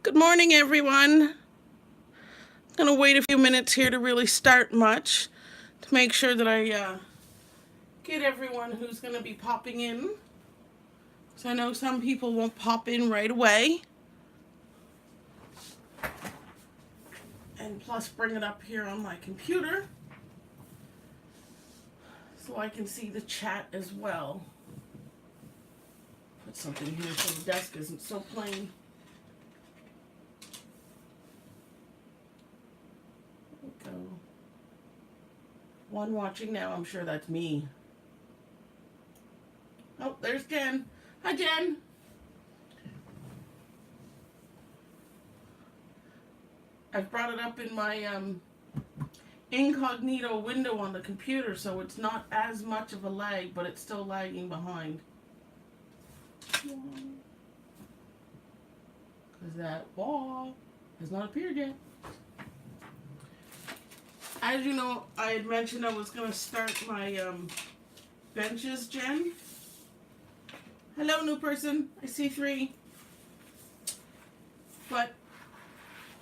Good morning, everyone. I'm going to wait a few minutes here to really start much to make sure that I get everyone who's going to be popping in. So I know some people won't pop in right away. And plus bring it up here on my computer so I can see the chat as well. Put something here so the desk isn't so plain. There we go. One watching now, I'm sure that's me. Oh, there's Jen. Hi, Jen. I've brought it up in my incognito window on the computer, so it's not as much of a lag, but it's still lagging behind. Because that wall has not appeared yet. As you know, I had mentioned I was going to start my benches, Jen. Hello, new person. I see 3. But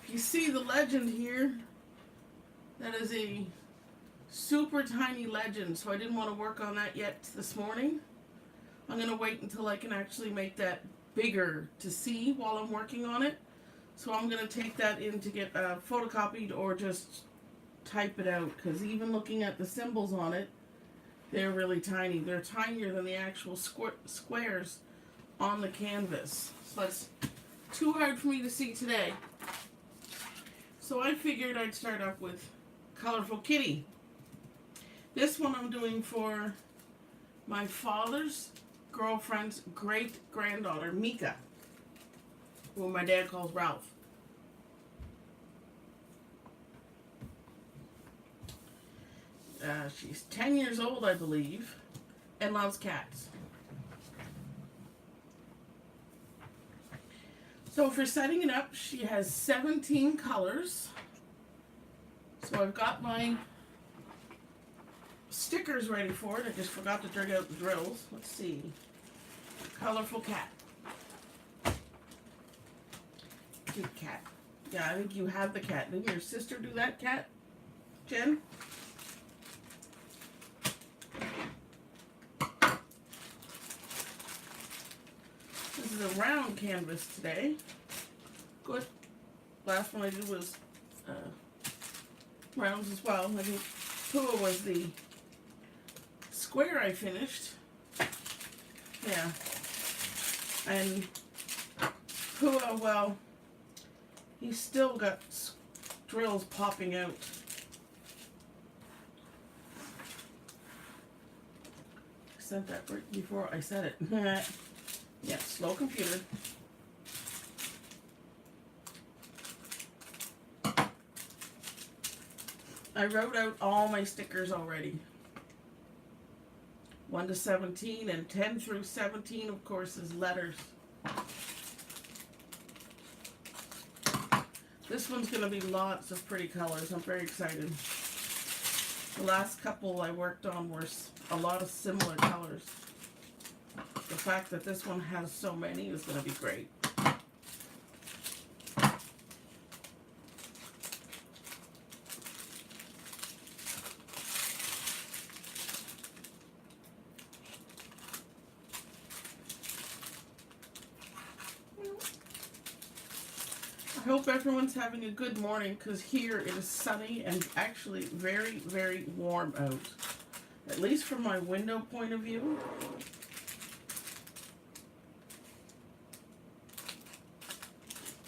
you see the legend here. That is a super tiny legend, so I didn't want to work on that yet this morning. I'm going to wait until I can actually make that bigger to see while I'm working on it. So I'm going to take that in to get photocopied or just type it out, because even looking at the symbols on it, they're really tiny. They're tinier than the actual squares on the canvas. So that's too hard for me to see today. So I figured I'd start up with Colourful Kitty. This one I'm doing for my father's girlfriend's great-granddaughter, Mika, who my dad calls Ralph. She's 10 years old, I believe, and loves cats. So for setting it up, she has 17 colors. So I've got my stickers ready for it. I just forgot to drag out the drills. Let's see. Colorful cat. Cute cat. Yeah, I think you have the cat. Didn't your sister do that cat, Jen? This is a round canvas today. Good. Last one I did was rounds as well. I think Pua was the square I finished. Yeah. And Pua, well, he's still got drills popping out. I sent that right before I said it. Yeah, slow computer. I wrote out all my stickers already. 1 to 17 and 10 through 17, of course, is letters. This one's going to be lots of pretty colors. I'm very excited. The last couple I worked on were a lot of similar colors. The fact that this one has so many is going to be great. I hope everyone's having a good morning, because here it is sunny and actually very, very warm out. At least from my window point of view.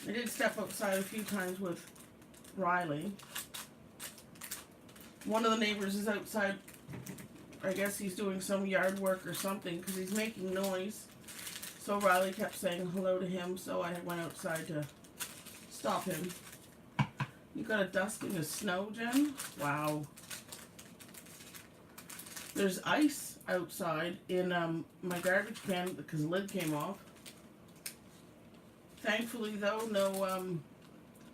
I did step outside a few times with Riley. One of the neighbors is outside. I guess he's doing some yard work or something, because he's making noise. So Riley kept saying hello to him, so I went outside to stop him. You got a dusting of snow, Jen? Wow. There's ice outside in my garbage can because the lid came off. Thankfully, though, no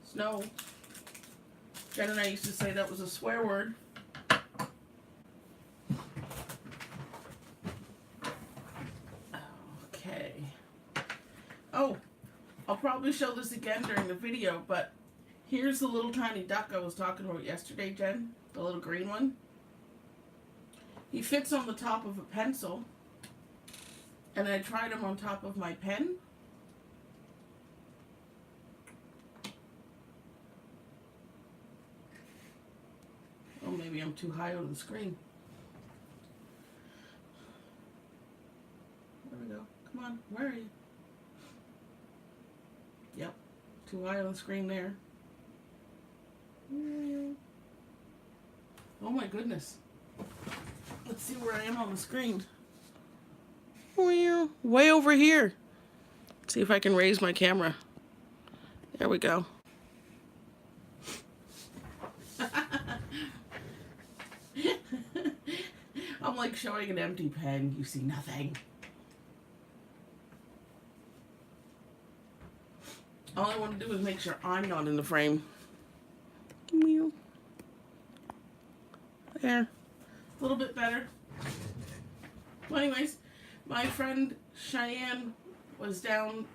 snow. Jen and I used to say that was a swear word. Okay. Oh, I'll probably probably show this again during the video, but here's the little tiny duck I was talking about yesterday, Jen. The little green one. He fits on the top of a pencil, and I tried him on top of my pen. Oh, maybe I'm too high on the screen. There we go. Come on, where are you? Yep, too high on the screen there. Oh my goodness. Let's see where I am on the screen. Way over here. Let's see if I can raise my camera. There we go. I'm like showing an empty pen. You see nothing. All I want to do is make sure I'm not in the frame. There. A little bit better. Well, anyways, my friend Cheyenne was down,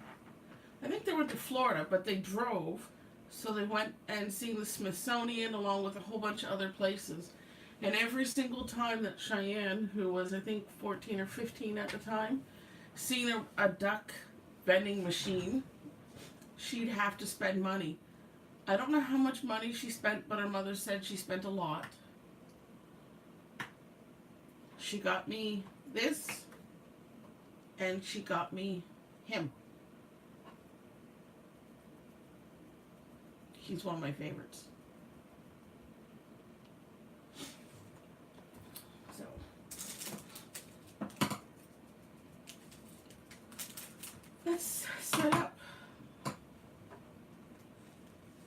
I think they went to Florida, but they drove. So they went and seen the Smithsonian along with a whole bunch of other places. And every single time that Cheyenne, who was I think 14 or 15 at the time, seen a duck vending machine, she'd have to spend money. I don't know how much money she spent, but her mother said she spent a lot. She got me this, and she got me him. He's one of my favorites. So, let's set up.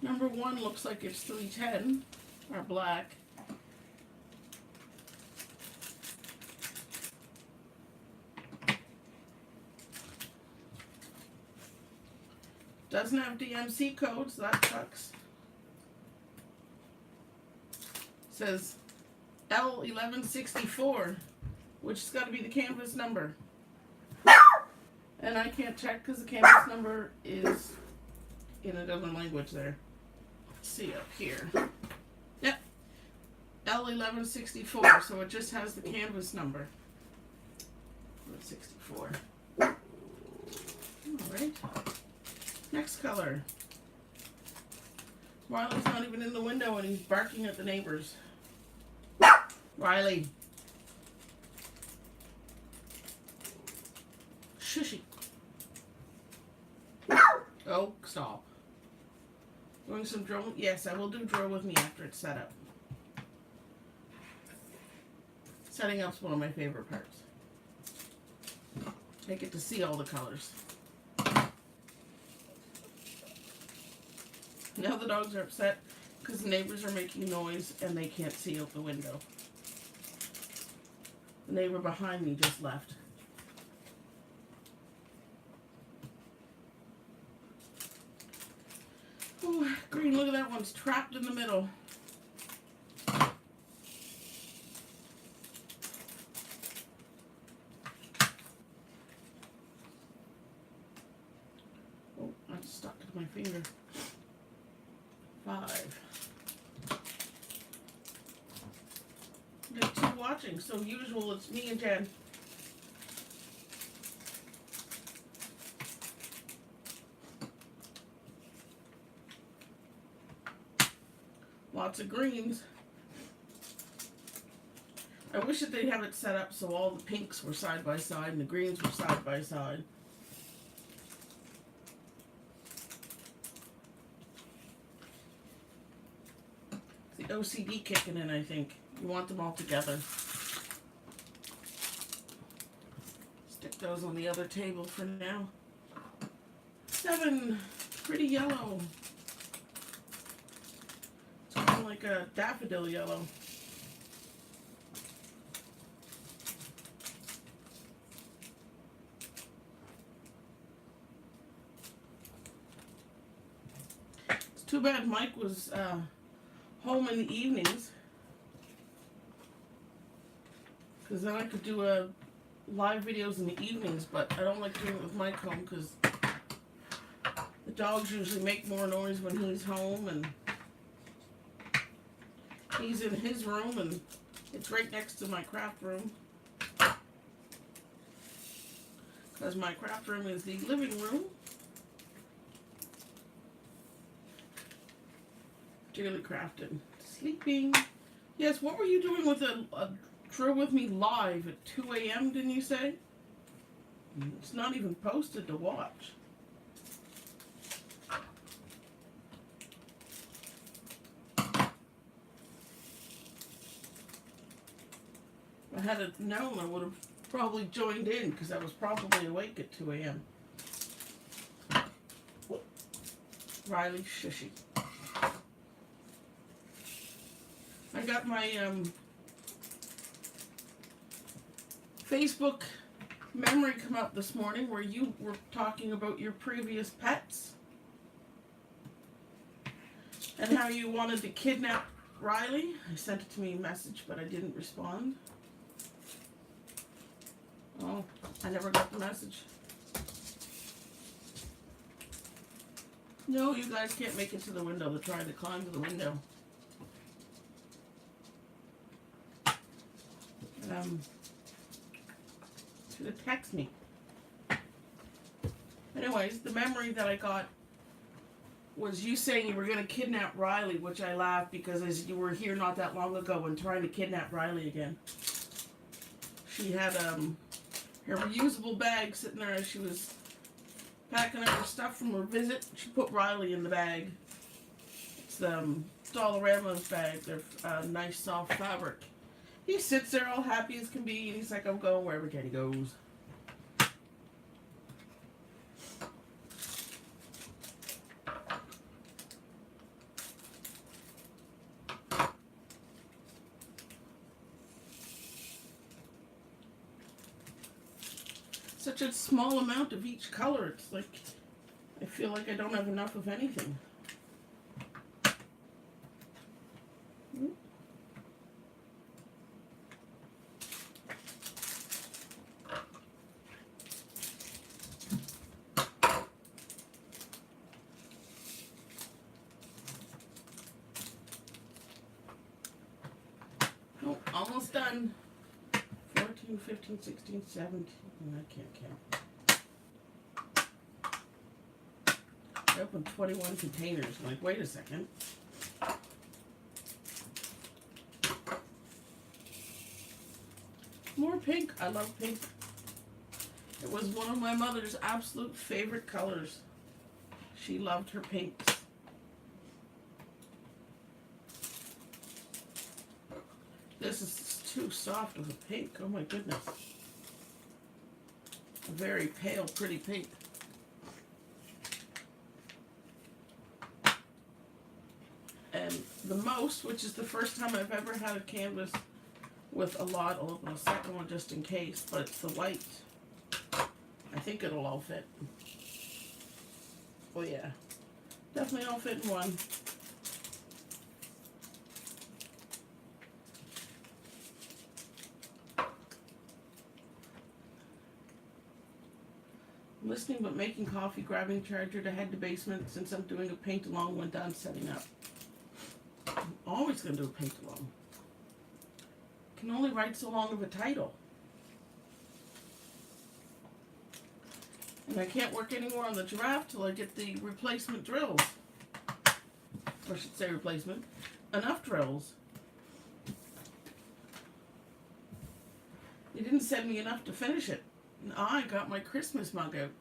Number one looks like it's 310, or black. Doesn't have DMC codes, that sucks. Says L1164, which has got to be the canvas number. And I can't check because the canvas number is in a different language there. Let's see up here. Yep. L1164, so it just has the canvas number. 64. Alright. Next color. Riley's not even in the window and he's barking at the neighbors. Riley. Shushy. Oh, stop. Doing some drill? Yes, I will do drill with me after it's set up. Setting up's one of my favorite parts. I get to see all the colors. Now the dogs are upset because the neighbors are making noise and they can't see out the window. The neighbor behind me just left. Oh, green, look at that one's trapped in the middle. Oh, I stuck to my finger. 5. We got 2 watching, so usual it's me and Jen. Lots of greens. I wish that they'd have it set up so all the pinks were side by side and the greens were side by side. OCD kicking in, I think. You want them all together. Stick those on the other table for now. 7. Pretty yellow. It's kind of like a daffodil yellow. It's too bad Mike was home in the evenings, because then I could do live videos in the evenings, but I don't like doing it with Mike home because the dogs usually make more noise when he's home, and he's in his room, and it's right next to my craft room. Because my craft room is the living room. Daily crafting. Sleeping. Yes, what were you doing with a drill with me live at 2 a.m., didn't you say? It's not even posted to watch. If I had known, I would have probably joined in, because I was probably awake at 2 a.m. Riley, shushy. I got my Facebook memory come up this morning where you were talking about your previous pets and how you wanted to kidnap Riley. I sent it to me a message, but I didn't respond. Oh, I never got the message. No, you guys can't make it to the window. They're trying to climb to the window. Should have texted me. Anyways, the memory that I got was you saying you were going to kidnap Riley, which I laughed because as you were here not that long ago and trying to kidnap Riley again. She had her reusable bag sitting there as she was packing up her stuff from her visit. She put Riley in the bag. It's Dollarama's bag. They're nice soft fabric. He sits there all happy as can be, and he's like, I'm going wherever Kenny goes. Such a small amount of each color. It's like, I feel like I don't have enough of anything. Oh, almost done. 14, 15, 16, 17. I can't count. I opened 21 containers. I'm like, wait a second. More pink. I love pink. It was one of my mother's absolute favorite colors. She loved her pinks. This is too soft of a pink. Oh my goodness. A very pale, pretty pink. And the most, which is the first time I've ever had a canvas with a lot, I'll open a second one just in case, but it's the white. I think it'll all fit. Oh yeah. Definitely all fit in one. Listening but making coffee, grabbing charger to head to basement since I'm doing a paint along when done setting up. I'm always going to do a paint along. Can only write so long of a title. And I can't work anymore on the giraffe till I get the replacement drills. Or I should say replacement. Enough drills. You didn't send me enough to finish it. And I got my Christmas mug out.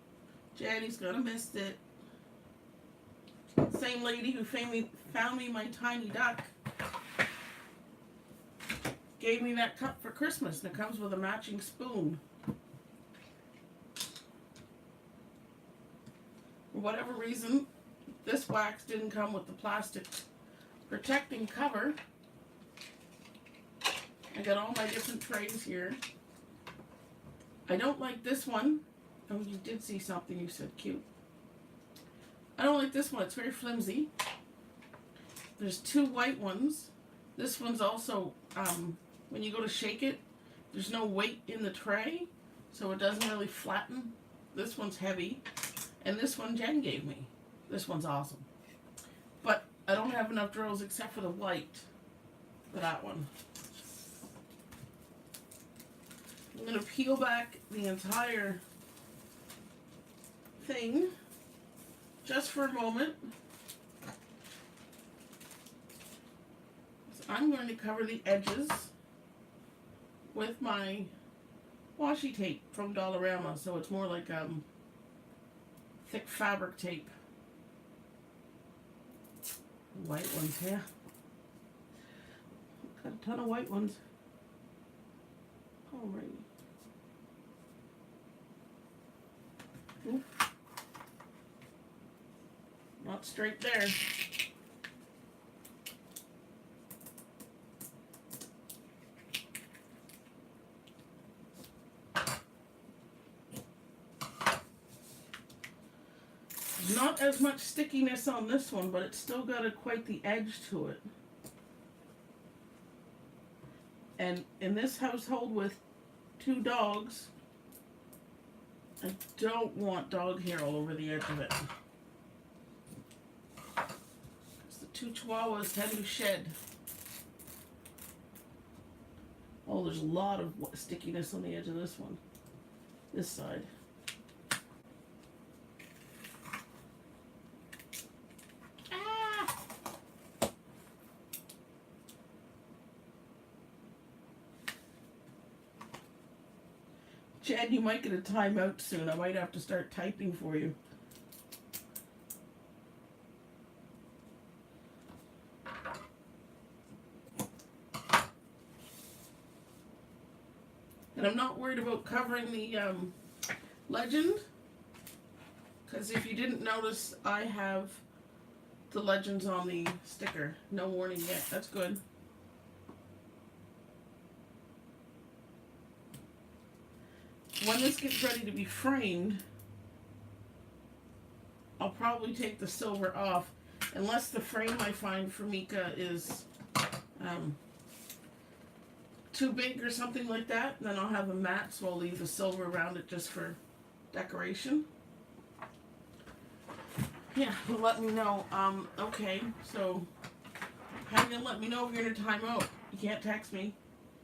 Jenny's gonna miss it. Same lady who found me my tiny duck gave me that cup for Christmas, and it comes with a matching spoon. For whatever reason, this wax didn't come with the plastic protecting cover. I got all my different trays here. I don't like this one. Oh, you did see something. You said cute. I don't like this one. It's very flimsy. There's two white ones. This one's also, when you go to shake it, there's no weight in the tray, so it doesn't really flatten. This one's heavy. And this one Jen gave me. This one's awesome. But I don't have enough drills except for the white for that one. I'm going to peel back the entire thing just for a moment. So I'm going to cover the edges with my washi tape from Dollarama, so it's more like thick fabric tape. White ones, yeah. Got a ton of white ones. Alrighty. Oop. Not straight there. Not as much stickiness on this one, but it's still got quite the edge to it. And in this household with 2 dogs, I don't want dog hair all over the edge of it. Because the 2 Chihuahuas tend to shed. Oh, there's a lot of stickiness on the edge of this one. This side. Chad, you might get a timeout soon. I might have to start typing for you. And I'm not worried about covering the legend, because if you didn't notice, I have the legends on the sticker. No warning yet. That's good. When this gets ready to be framed, I'll probably take the silver off, unless the frame I find for Mika is too big or something like that. Then I'll have a matte, so I'll leave the silver around it just for decoration. Yeah, well, let me know. Okay, so how are you gonna let me know if you're in a timeout? You can't text me.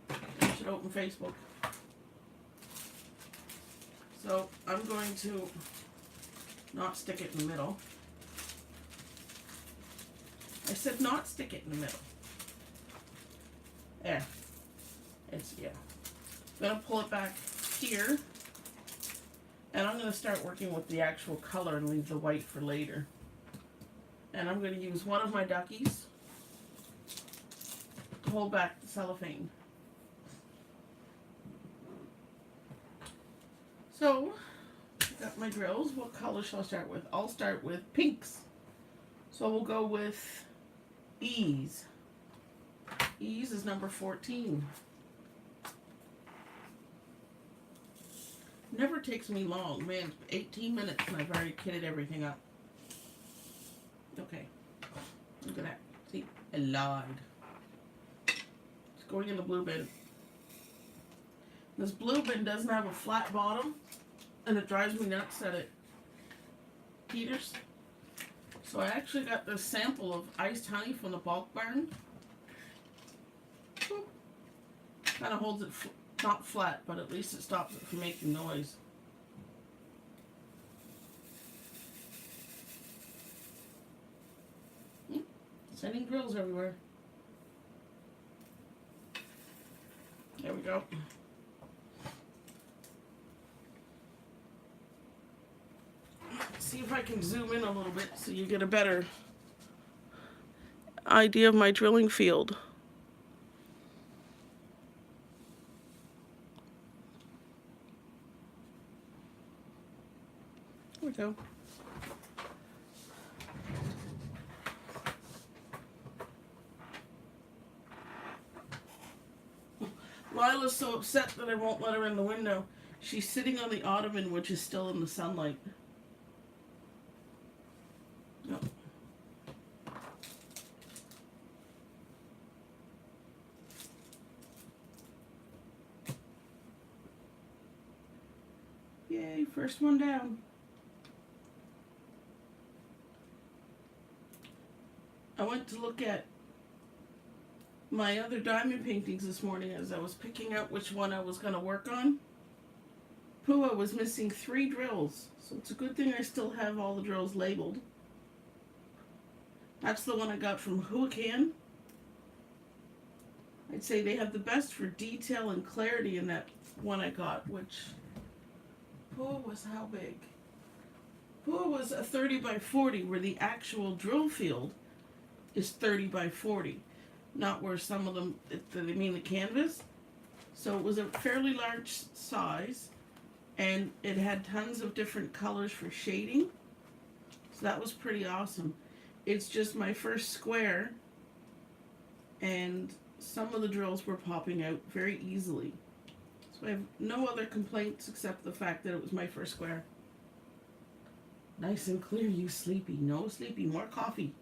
You should open Facebook. So I'm going to not stick it in the middle. I said not stick it in the middle. There. It's, yeah. I'm going to pull it back here. And I'm going to start working with the actual color and leave the white for later. And I'm going to use one of my duckies to hold back the cellophane. So, I got my drills. What color shall I start with? I'll start with pinks. So we'll go with Ease. Ease is number 14. Never takes me long. Man, 18 minutes and I've already kitted everything up. Okay. Look at that. See? I lied. It's going in the blue bin. This blue bin doesn't have a flat bottom, and it drives me nuts that it teeters. So I actually got this sample of iced honey from the bulk barn. Kind of holds it not flat, but at least it stops it from making noise. Sending drills everywhere. There we go. See if I can zoom in a little bit so you get a better idea of my drilling field. There we go. Lila's so upset that I won't let her in the window. She's sitting on the ottoman, which is still in the sunlight. No. Yay, first one down. went to look at my other diamond paintings this morning as I was picking out which one I was going to work on. Pua was missing 3 drills, so it's a good thing I still have all the drills labeled. That's the one I got from Huacan. I'd say they have the best for detail and clarity in that one I got, which Pua was how big? Pua was a 30 by 40, where the actual drill field is 30 by 40, not where some of them, they mean the canvas. So it was a fairly large size, and it had tons of different colors for shading. So that was pretty awesome. It's just my first square, and some of the drills were popping out very easily. So I have no other complaints except the fact that it was my first square. Nice and clear, you sleepy. No sleepy, more coffee.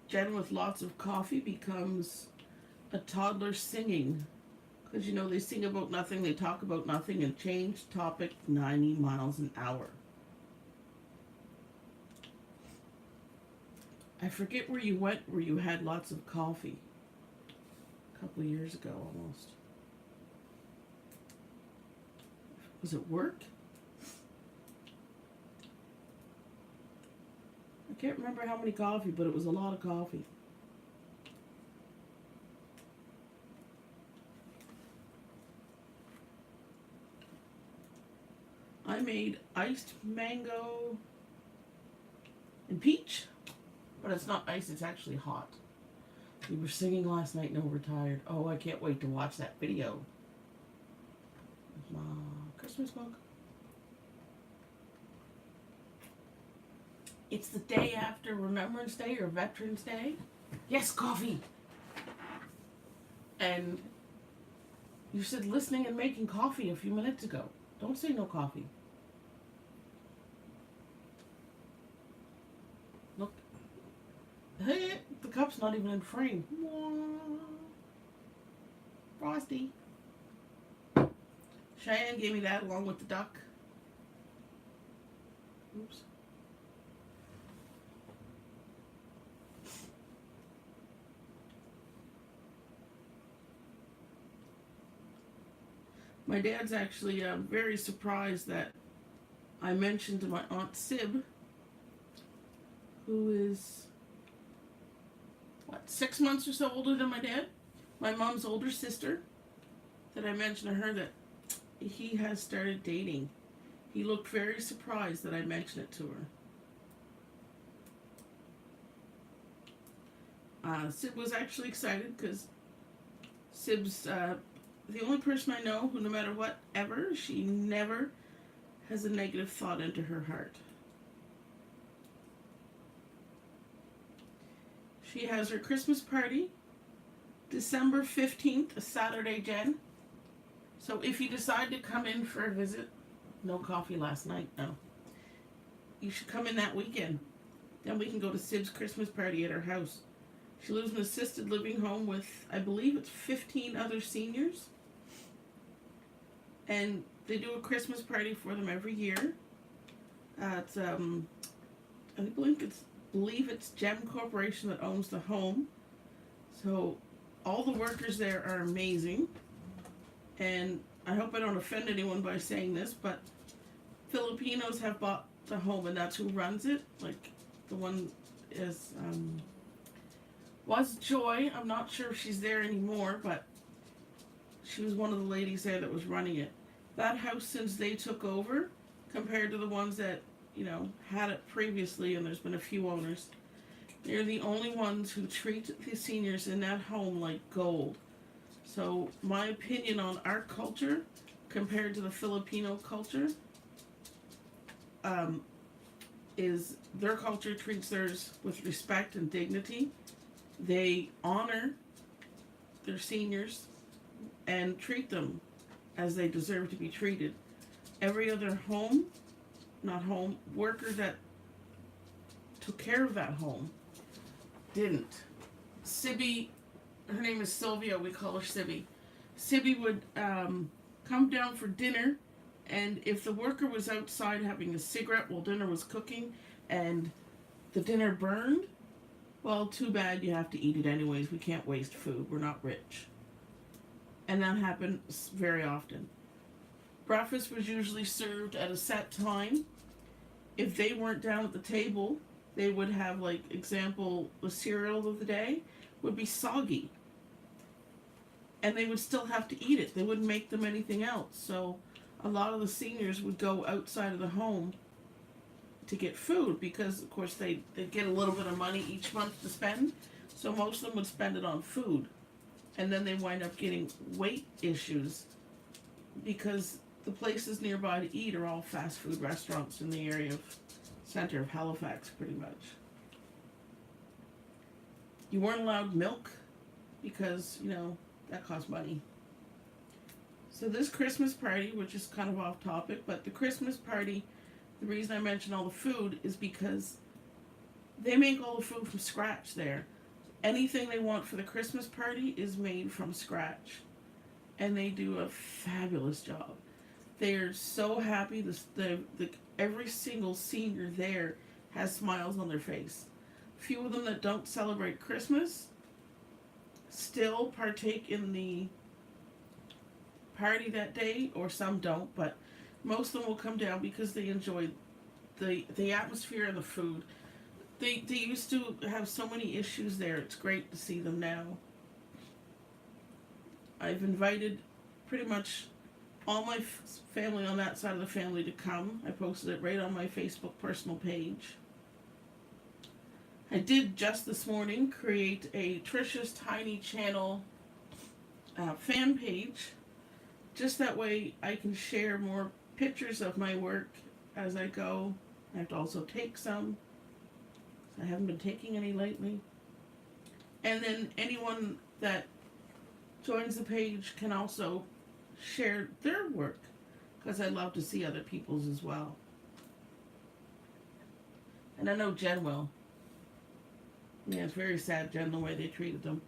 Jen with lots of coffee becomes a toddler singing. Because you know, they sing about nothing, they talk about nothing, and change topic 90 miles an hour. I forget where you went where you had lots of coffee. A couple of years ago almost. Was it work? I can't remember how many coffee, but it was a lot of coffee. I made iced mango and peach, but it's not ice, it's actually hot. We were singing last night and overtired. Oh, I can't wait to watch that video. My Christmas mug. It's the day after Remembrance Day or Veterans Day. Yes, coffee. And you said listening and making coffee a few minutes ago. Don't say no coffee. Look. Hey, the cup's not even in frame. Frosty. Cheyenne gave me that along with the duck. Oops. My dad's actually very surprised that I mentioned to my Aunt Sib, who is, 6 months or so older than my dad, my mom's older sister, that I mentioned to her that he has started dating. He looked very surprised that I mentioned it to her. Sib was actually excited because Sib's the only person I know who, no matter what, ever, she never has a negative thought into her heart. She has her Christmas party December 15th, a Saturday, Jen. So if you decide to come in for a visit, no coffee last night, no. You should come in that weekend. Then we can go to Sib's Christmas party at her house. She lives in an assisted living home with, I believe it's 15 other seniors. And they do a Christmas party for them every year. It's I believe it's Gem Corporation that owns the home. So all the workers there are amazing. And I hope I don't offend anyone by saying this, but Filipinos have bought the home, and that's who runs it. Like the one is was Joy. I'm not sure if she's there anymore, but she was one of the ladies there that was running it. That house, since they took over, compared to the ones that, you know, had it previously, and there's been a few owners, they're the only ones who treat the seniors in that home like gold. So my opinion on our culture compared to the Filipino culture is their culture treats theirs with respect and dignity. They honor their seniors and treat them as they deserve to be treated. Every other worker that took care of that home didn't. Sibby, her name is Sylvia, we call her Sibby. Sibby would come down for dinner And if the worker was outside having a cigarette while dinner was cooking and the dinner burned, well, too bad, you have to eat it anyways. We can't waste food. We're not rich. And that happens very often. Breakfast was usually served at a set time. If they weren't down at the table, they would have, like, example, the cereal of the day would be soggy. And they would still have to eat it. They wouldn't make them anything else. So a lot of the seniors would go outside of the home to get food because, of course, they'd get a little bit of money each month to spend. So most of them would spend it on food. And then they wind up getting weight issues because the places nearby to eat are all fast food restaurants in the area of center of Halifax, pretty much. You weren't allowed milk because, that costs money. So this Christmas party, which is kind of off topic, but the Christmas party, the reason I mention all the food is because they make all the food from scratch there. Anything they want for the Christmas party is made from scratch. And they do a fabulous job. They're so happy. Every single senior there has smiles on their face. Few of them that don't celebrate Christmas still partake in the party that day, or some don't, but most of them will come down because they enjoy the atmosphere and the food. They used to have so many issues there. It's great to see them now. I've invited pretty much all my family on that side of the family to come. I posted it right on my Facebook personal page. I did just this morning create a Tricia's Tiny Channel fan page. Just that way I can share more pictures of my work as I go. I have to also take some. I haven't been taking any lately. And then anyone that joins the page can also share their work, because I love to see other people's as well. And I know Jen will. Yeah, it's very sad, Jen, the way they treated them.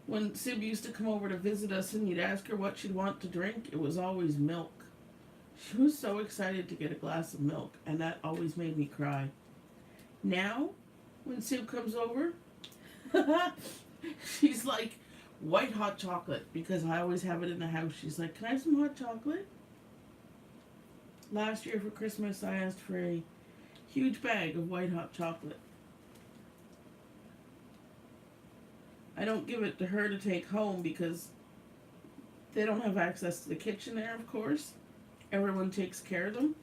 When Sib used to come over to visit us and you'd ask her what she'd want to drink, it was always milk. She was so excited to get a glass of milk, and that always made me cry. Now, when Sib comes over, she's like, white hot chocolate, because I always have it in the house. She's like, can I have some hot chocolate? Last year for Christmas, I asked for a huge bag of white hot chocolate. I don't give it to her to take home because they don't have access to the kitchen there, of course. Everyone takes care of them.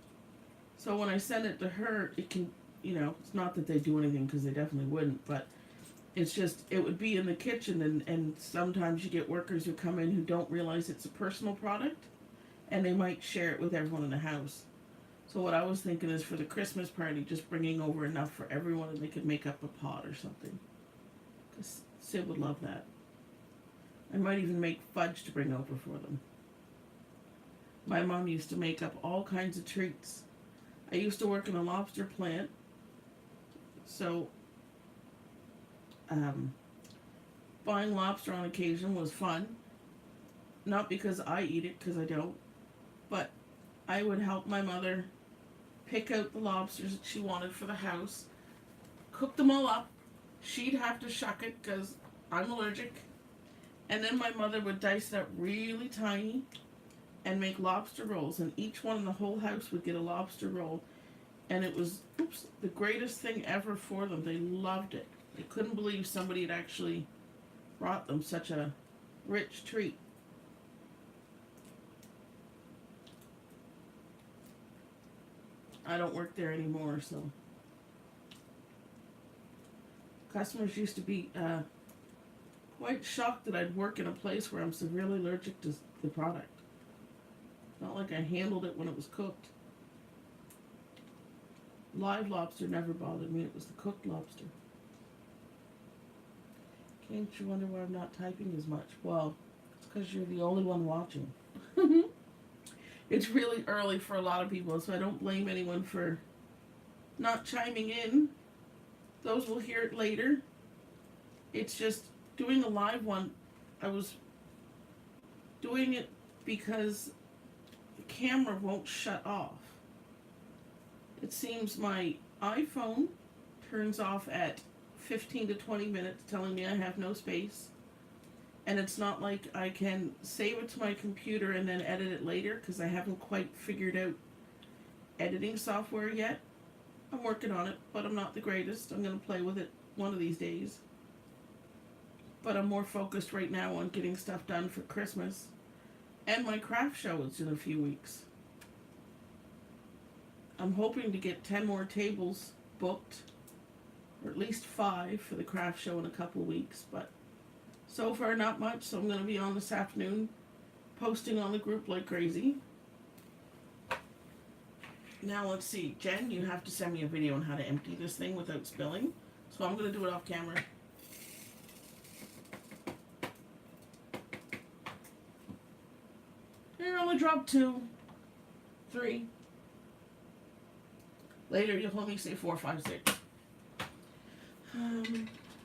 So when I send it to her, it can, it's not that they do anything, because they definitely wouldn't, but it's just, it would be in the kitchen, and sometimes you get workers who come in who don't realize it's a personal product, and they might share it with everyone in the house. So what I was thinking is for the Christmas party, just bringing over enough for everyone, and they could make up a pot or something. Because Sid would love that. I might even make fudge to bring over for them. My mom used to make up all kinds of treats. I used to work in a lobster plant, so buying lobster on occasion was fun. Not because I eat it, because I don't, but I would help my mother pick out the lobsters that she wanted for the house, cook them all up. She'd have to shuck it because I'm allergic, and then my mother would dice it up really tiny and make lobster rolls, and each one in the whole house would get a lobster roll, and it was the greatest thing ever for them. They loved it. They couldn't believe somebody had actually brought them such a rich treat. I don't work there anymore, so customers used to be quite shocked that I'd work in a place where I'm severely allergic to the product. Not like I handled it when it was cooked. Live lobster never bothered me. It was the cooked lobster. Can't you wonder why I'm not typing as much? Well, it's because you're the only one watching. It's really early for a lot of people, so I don't blame anyone for not chiming in. Those will hear it later. It's just doing a live one. I was doing it because camera won't shut off. It seems my iPhone turns off at 15 to 20 minutes, telling me I have no space. And it's not like I can save it to my computer and then edit it later, because I haven't quite figured out editing software yet. I'm working on it, but I'm not the greatest. I'm going to play with it one of these days. But I'm more focused right now on getting stuff done for Christmas. And my craft show is in a few weeks. I'm hoping to get 10 more tables booked, or at least 5 for the craft show in a couple of weeks, but so far not much, so I'm going to be on this afternoon posting on the group like crazy. Now let's see, Jen, you have to send me a video on how to empty this thing without spilling, so I'm going to do it off camera. Here, I only dropped 2, 3. Later, you'll only say 4, 5, 6.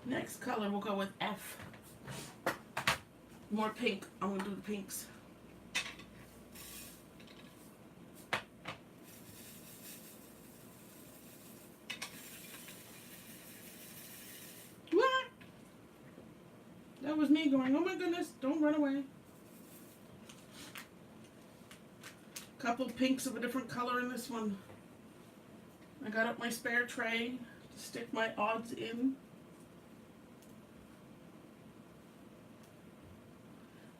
Next color, we'll go with F. More pink. I'm going to do the pinks. What? That was me going, oh my goodness, don't run away. Couple pinks of a different color in this one. I got up my spare tray to stick my odds in.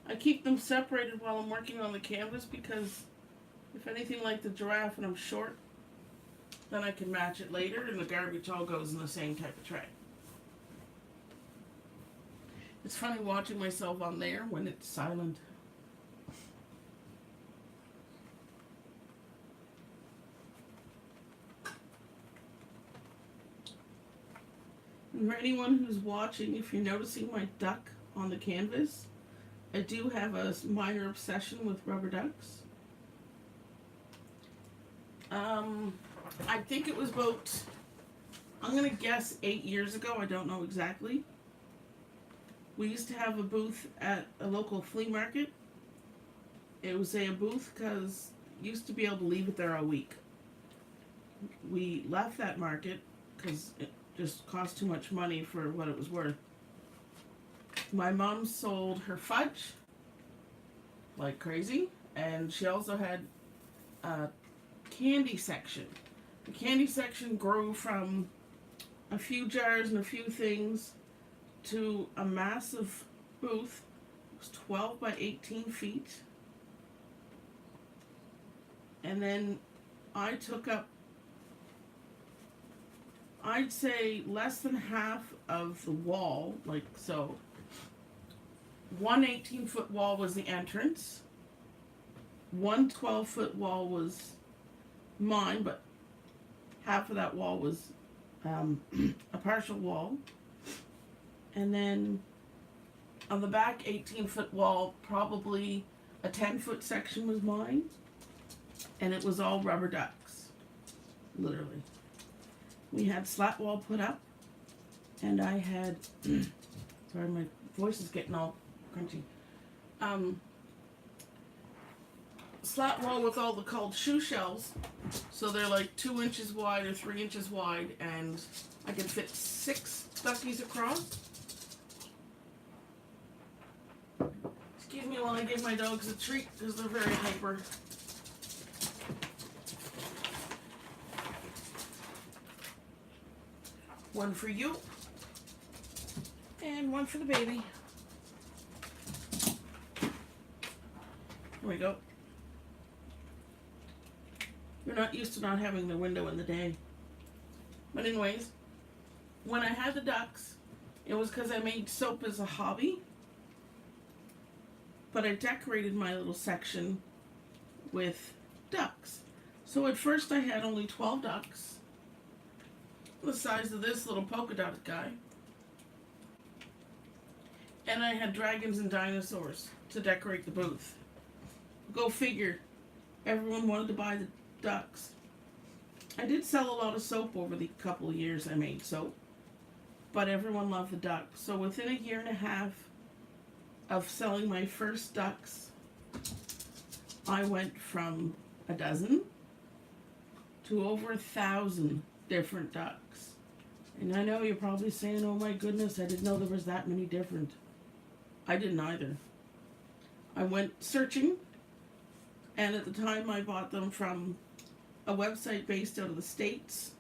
I keep them separated while I'm working on the canvas because if anything like the giraffe and I'm short, then I can match it later and the garbage all goes in the same type of tray. It's funny watching myself on there when it's silent. And for anyone who's watching, if you're noticing my duck on the canvas, I do have a minor obsession with rubber ducks. I think it was about, I'm going to guess 8 years ago, I don't know exactly. We used to have a booth at a local flea market. It was a booth because you used to be able to leave it there all week. We left that market because it just cost too much money for what it was worth. My mom sold her fudge like crazy, and she also had a candy section. The candy section grew from a few jars and a few things to a massive booth. It was 12 by 18 feet. And then I took up, I'd say, less than half of the wall, like so. One 18-foot wall was the entrance. One 12-foot wall was mine, but half of that wall was a partial wall. And then on the back 18-foot wall, probably a 10-foot section was mine. And it was all rubber ducks, literally. We had slat wall put up, and I had, sorry, my voice is getting all crunchy. Slat wall with all the called shoe shells, so they're like 2 inches wide or 3 inches wide, and I could fit 6 duckies across. Excuse me while I give my dogs a treat because they're very hyper. One for you, and one for the baby. Here we go. We're not used to not having the window in the day. But anyways, when I had the ducks, it was because I made soap as a hobby. But I decorated my little section with ducks. So at first I had only 12 ducks. The size of this little polka dot guy. And I had dragons and dinosaurs to decorate the booth. Go figure. Everyone wanted to buy the ducks. I did sell a lot of soap over the couple of years I made soap. But everyone loved the ducks. So within a year and a half of selling my first ducks, I went from a dozen to over 1,000 different ducks. And I know you're probably saying, oh my goodness, I didn't know there was that many different. I didn't either. I went searching, and at the time I bought them from a website based out of the States.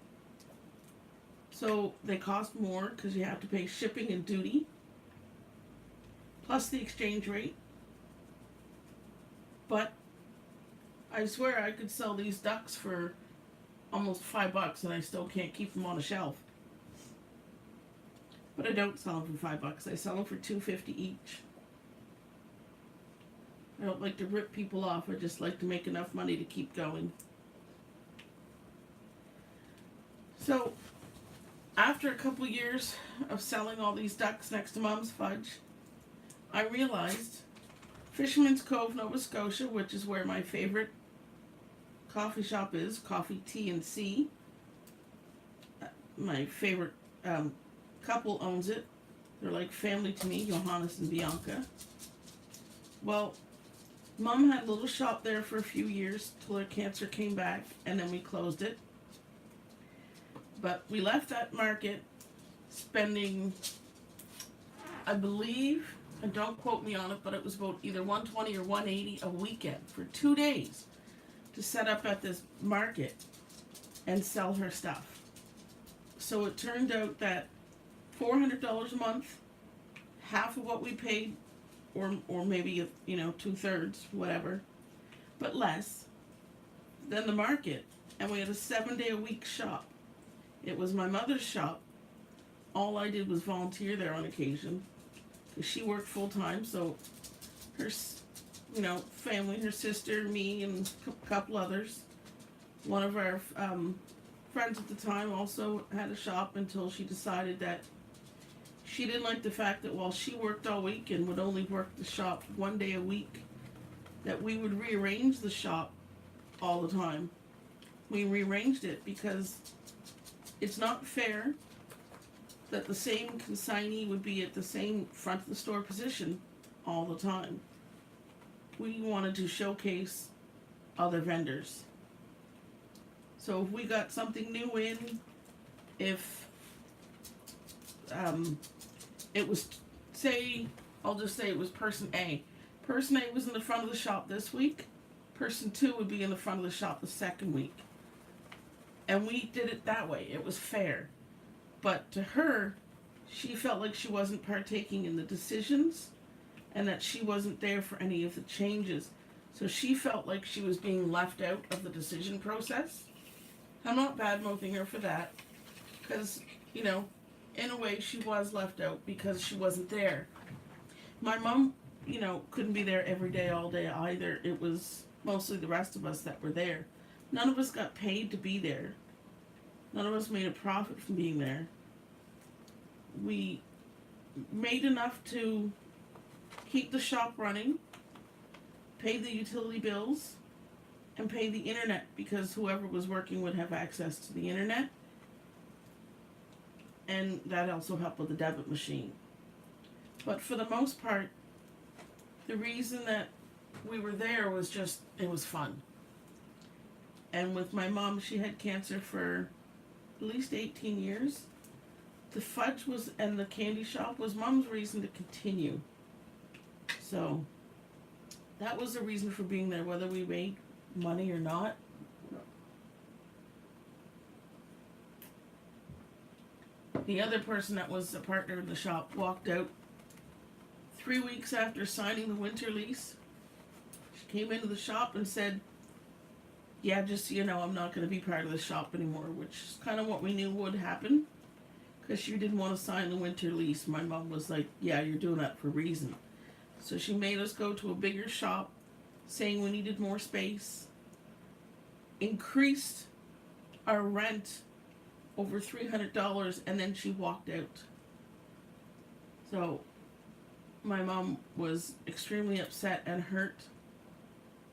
So they cost more because you have to pay shipping and duty, plus the exchange rate. But I swear I could sell these ducks for almost $5 and I still can't keep them on a shelf. But I don't sell them for $5. I sell them for $2.50 each. I don't like to rip people off. I just like to make enough money to keep going. So, after a couple years of selling all these ducks next to Mom's Fudge, I realized Fisherman's Cove, Nova Scotia, which is where my favorite coffee shop is, Coffee, Tea, and C. My favorite couple owns it. They're like family to me, Johannes and Bianca. Well, Mom had a little shop there for a few years till her cancer came back, and then we closed it. But we left that market spending, I believe, and don't quote me on it, but it was about either $120 or $180 a weekend for 2 days to set up at this market and sell her stuff. So it turned out that $400 a month, half of what we paid, or maybe, 2/3, whatever, but less than the market. And we had a 7-day-a-week shop. It was my mother's shop. All I did was volunteer there on occasion, because she worked full-time, so her, family, her sister, me, and a couple others. One of our friends at the time also had a shop until she decided that she didn't like the fact that while she worked all week and would only work the shop 1 day a week, that we would rearrange the shop all the time. We rearranged it because it's not fair that the same consignee would be at the same front of the store position all the time. We wanted to showcase other vendors. So if we got something new in, if it was, I'll just say it was person A. Person A was in the front of the shop this week. Person 2 would be in the front of the shop the second week. And we did it that way. It was fair. But to her, she felt like she wasn't partaking in the decisions and that she wasn't there for any of the changes. So she felt like she was being left out of the decision process. I'm not bad-mouthing her for that, because, in a way she was left out because she wasn't there. My mom, couldn't be there every day, all day either. It was mostly the rest of us that were there. None of us got paid to be there. None of us made a profit from being there. We made enough to keep the shop running, pay the utility bills, and pay the internet, because whoever was working would have access to the internet. And that also helped with the debit machine. But for the most part, the reason that we were there was just, it was fun. And with my mom, she had cancer for at least 18 years. The fudge was, and the candy shop was Mom's reason to continue. So that was the reason for being there, whether we made money or not. The other person that was a partner in the shop walked out 3 weeks after signing the winter lease. She came into the shop and said, yeah, just so you know, I'm not going to be part of the shop anymore, which is kind of what we knew would happen, because she didn't want to sign the winter lease. My mom was like, yeah, you're doing that for a reason. So she made us go to a bigger shop, saying we needed more space, increased our rent over $300, and then she walked out. So my mom was extremely upset and hurt,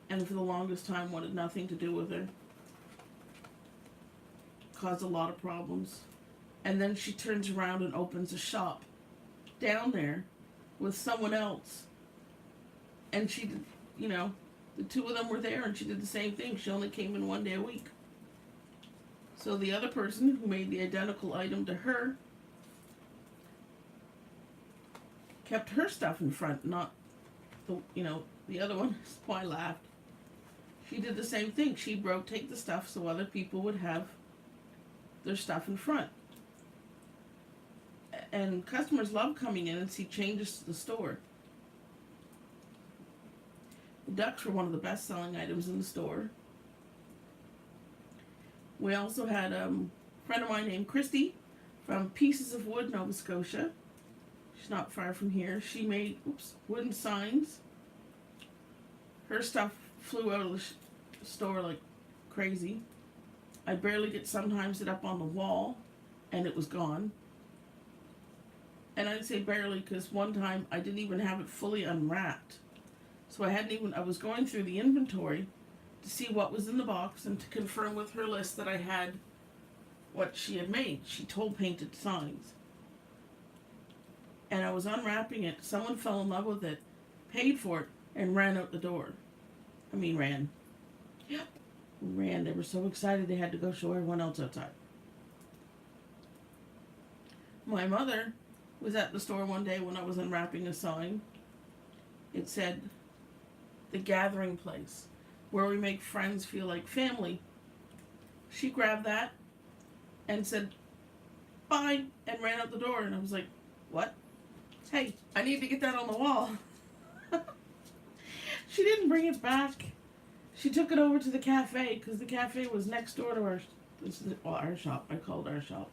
and for the longest time wanted nothing to do with her. Caused a lot of problems. And then she turns around and opens a shop down there with someone else. And she, the two of them were there, and she did the same thing. She only came in 1 day a week. So the other person who made the identical item to her kept her stuff in front, not the other one. That's why I laughed. She did the same thing. She'd rotate the stuff so other people would have their stuff in front. And customers love coming in and see changes to the store. The ducks were one of the best selling items in the store. We also had a friend of mine named Christy from Pieces of Wood, Nova Scotia. She's not far from here. She made wooden signs. Her stuff flew out of the store like crazy. I barely get sometimes it up on the wall, and it was gone. And I'd say barely because one time I didn't even have it fully unwrapped. So I was going through the inventory to see what was in the box and to confirm with her list that I had what she had made. She told painted signs. And I was unwrapping it. Someone fell in love with it, paid for it, and ran out the door. I mean, ran. Yep. Ran. They were so excited they had to go show everyone else outside. My mother was at the store one day when I was unwrapping a sign. It said, "The gathering place, where we make friends feel like family." She grabbed that and said, "Bye," and ran out the door. And I was like, "What? Hey, I need to get that on the wall." She didn't bring it back. She took it over to the cafe, because the cafe was next door to our shop. I called our shop.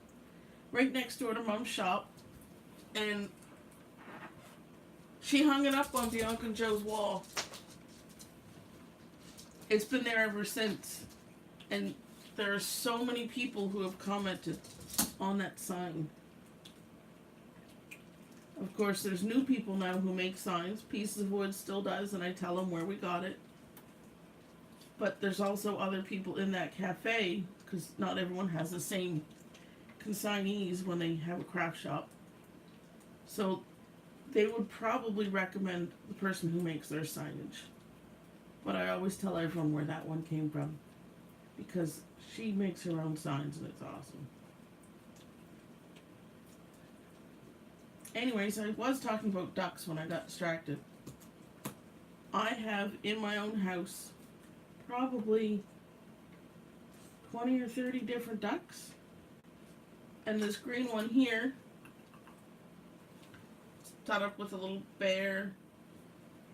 Right next door to Mom's shop. And she hung it up on Bianca and Joe's wall. It's been there ever since. And there are so many people who have commented on that sign. Of course, there's new people now who make signs. Pieces of Wood still does, and I tell them where we got it. But there's also other people in that cafe, because not everyone has the same consignees when they have a craft shop. So they would probably recommend the person who makes their signage. But I always tell everyone where that one came from, because she makes her own signs and it's awesome. Anyways, I was talking about ducks when I got distracted. I have in my own house probably 20 or 30 different ducks. And this green one here, done up with a little bear,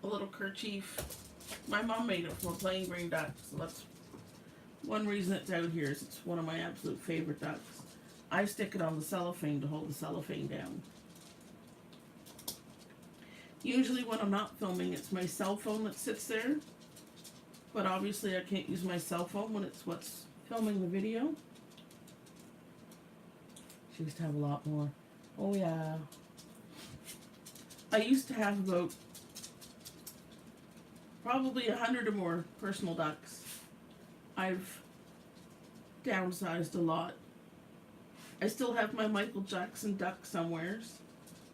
a little kerchief. My mom made it from a plain green duck, so that's one reason it's out here. Is it's one of my absolute favorite ducks. I stick it on the cellophane to hold the cellophane down. Usually when I'm not filming, it's my cell phone that sits there. But obviously I can't use my cell phone when it's what's filming the video. She used to have a lot more. Oh yeah. I used to have about probably 100 or more personal ducks. I've downsized a lot. I still have my Michael Jackson duck somewheres,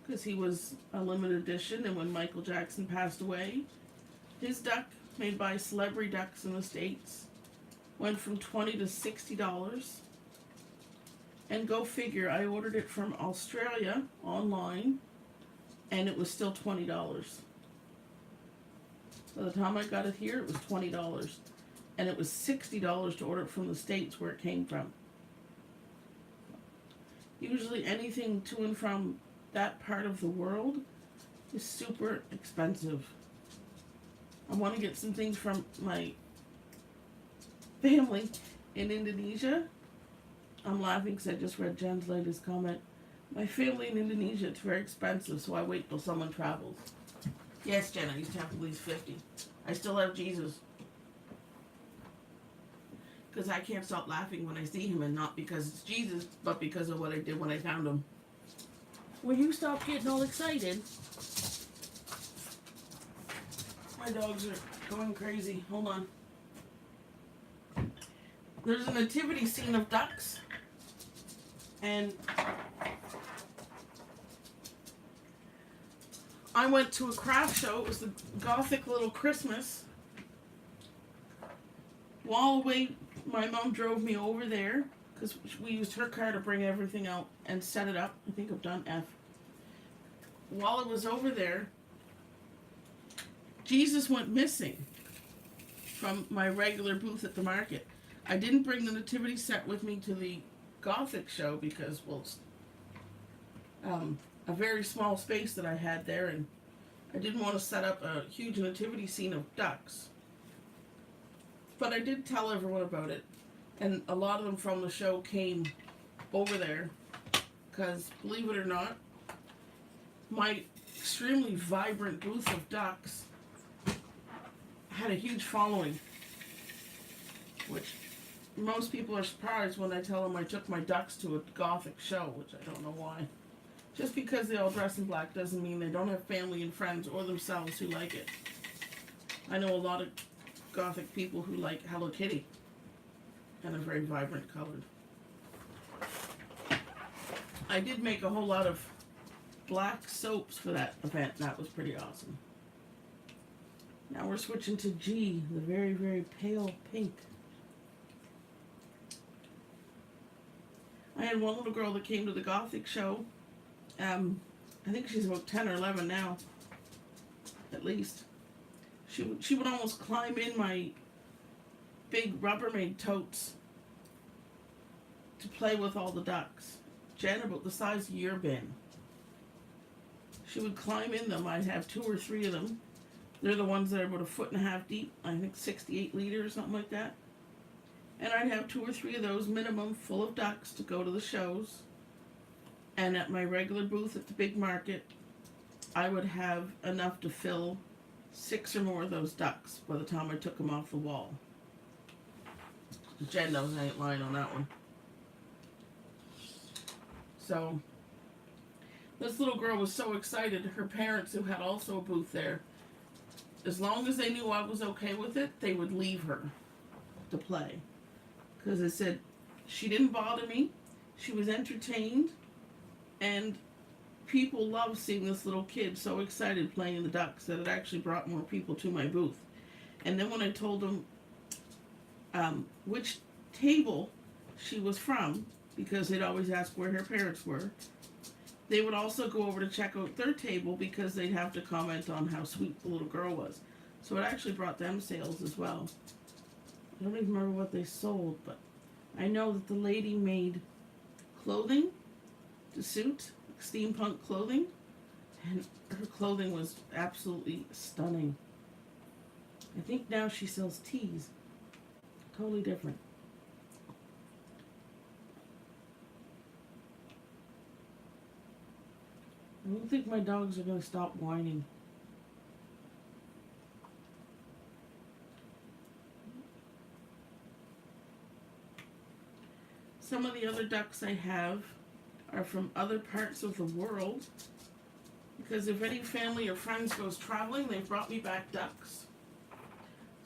because he was a limited edition, and when Michael Jackson passed away, his duck, made by Celebrity Ducks in the States, went from $20 to $60. And go figure, I ordered it from Australia online, and it was still $20. By the time I got it here, it was $20. And it was $60 to order it from the States where it came from. Usually anything to and from that part of the world is super expensive. I want to get some things from my family in Indonesia. I'm laughing because I just read Jen's latest comment. My family in Indonesia, it's very expensive, so I wait till someone travels. Yes, Jen, I used to have at least 50. I still have Jesus. Because I can't stop laughing when I see him, and not because it's Jesus, but because of what I did when I found him. Will you stop getting all excited? My dogs are going crazy. Hold on. There's a nativity scene of ducks. And I went to a craft show. It was the Gothic Little Christmas. While away, my mom drove me over there because we used her car to bring everything out and set it up. I think I've done F. While I was over there, Jesus went missing from my regular booth at the market. I didn't bring the nativity set with me to the Gothic show because, well, it's a very small space that I had there, and I didn't want to set up a huge nativity scene of ducks. But I did tell everyone about it, and a lot of them from the show came over there because, believe it or not, my extremely vibrant booth of ducks had a huge following, which most people are surprised when I tell them I took my ducks to a Gothic show, which I don't know why. Just because they all dress in black doesn't mean they don't have family and friends or themselves who like it. I know a lot of Gothic people who like Hello Kitty and are very vibrant colored. I did make a whole lot of black soaps for that event. That was pretty awesome. Now we're switching to G, the very, very pale pink. I had one little girl that came to the Gothic show. I think she's about 10 or 11 now, at least. She would almost climb in my big Rubbermaid totes to play with all the ducks. Jen, about the size of your bin. She would climb in them. I'd have 2 or 3 of them. They're the ones that are about 1.5 foot deep. I think 68 liters, something like that. And I'd have 2 or 3 of those minimum full of ducks to go to the shows. And at my regular booth at the big market, I would have enough to fill 6 or more of those ducks by the time I took them off the wall. Jen knows I ain't lying on that one. So, this little girl was so excited. Her parents, who had also a booth there, as long as they knew I was okay with it, they would leave her to play. Because they said she didn't bother me, she was entertained, and people loved seeing this little kid so excited playing the ducks that it actually brought more people to my booth. And then when I told them which table she was from, because they'd always ask where her parents were, they would also go over to check out their table because they'd have to comment on how sweet the little girl was. So it actually brought them sales as well. I don't even remember what they sold, but I know that the lady made clothing to suit, steampunk clothing, and her clothing was absolutely stunning. I think now she sells teas. Totally different. I don't think my dogs are going to stop whining. Some of the other ducks I have are from other parts of the world, because if any family or friends goes traveling, they've brought me back ducks.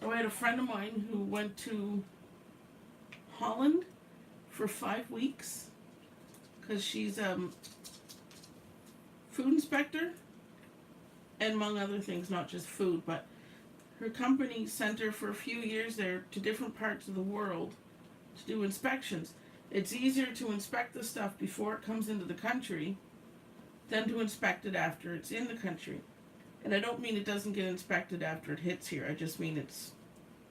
So I had a friend of mine who went to Holland for 5 weeks because she's food inspector, and among other things, not just food, but her company sent her for a few years there to different parts of the world to do inspections. It's easier to inspect the stuff before it comes into the country than to inspect it after it's in the country. And I don't mean it doesn't get inspected after it hits here, I just mean it's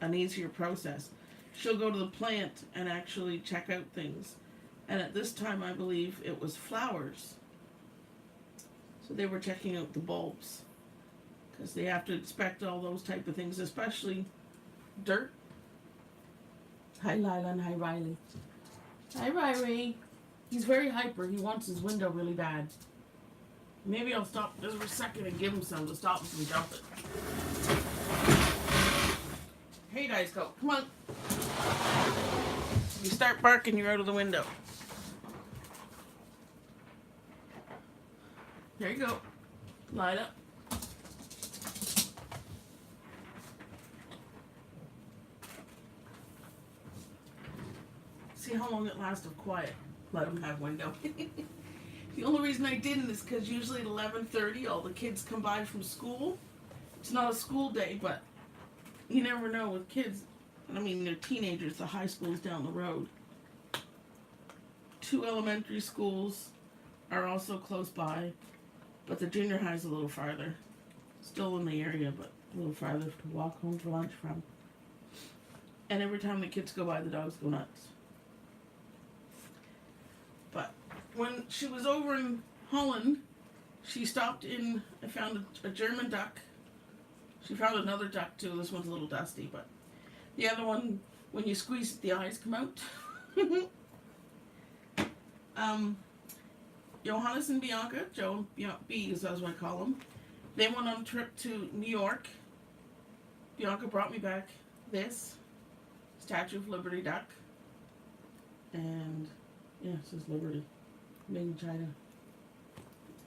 an easier process. She'll go to the plant and actually check out things. And at this time, I believe it was flowers. So they were checking out the bulbs, because they have to inspect all those type of things, especially dirt. Hi Lila and hi Riley. Hi Riley. He's very hyper. He wants his window really bad. Maybe I'll stop just for a second and give him some to stop him from jumping. Hey guys, go. Come on. If you start barking, you're out of the window. There you go. Line up. See how long it lasts of quiet. Let them have window. The only reason I didn't is because usually at 11:30 all the kids come by from school. It's not a school day, but you never know with kids. I mean, they're teenagers. The high school's down the road. 2 elementary schools are also close by, but the junior high's a little farther. Still in the area, but a little farther to walk home for lunch from. And every time the kids go by, the dogs go nuts. But when she was over in Holland, she stopped in, I found a German duck. She found another duck too. This one's a little dusty, but the other one, when you squeeze it, the eyes come out. Johannes and Bianca, Joe and B is as I call them, they went on a trip to New York. Bianca brought me back this Statue of Liberty duck. And yeah, it says Liberty, made in China.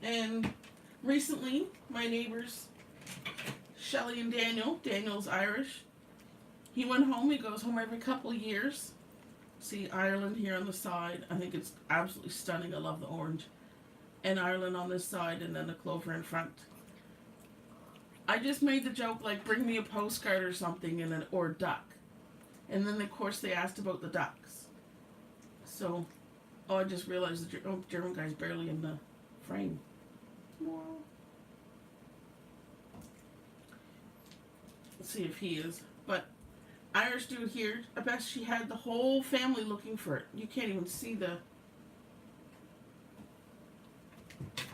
And recently, my neighbors, Shelley and Daniel's Irish, he went home. He goes home every couple of years. See Ireland here on the side. I think it's absolutely stunning. I love the orange. And Ireland on this side, and then the clover in front. I just made the joke, like, bring me a postcard or something, and or a duck. And then, of course, they asked about the ducks. So, I just realized the German guy's barely in the frame. Let's see if he is. But Irish dude here, I bet she had the whole family looking for it. You can't even see the...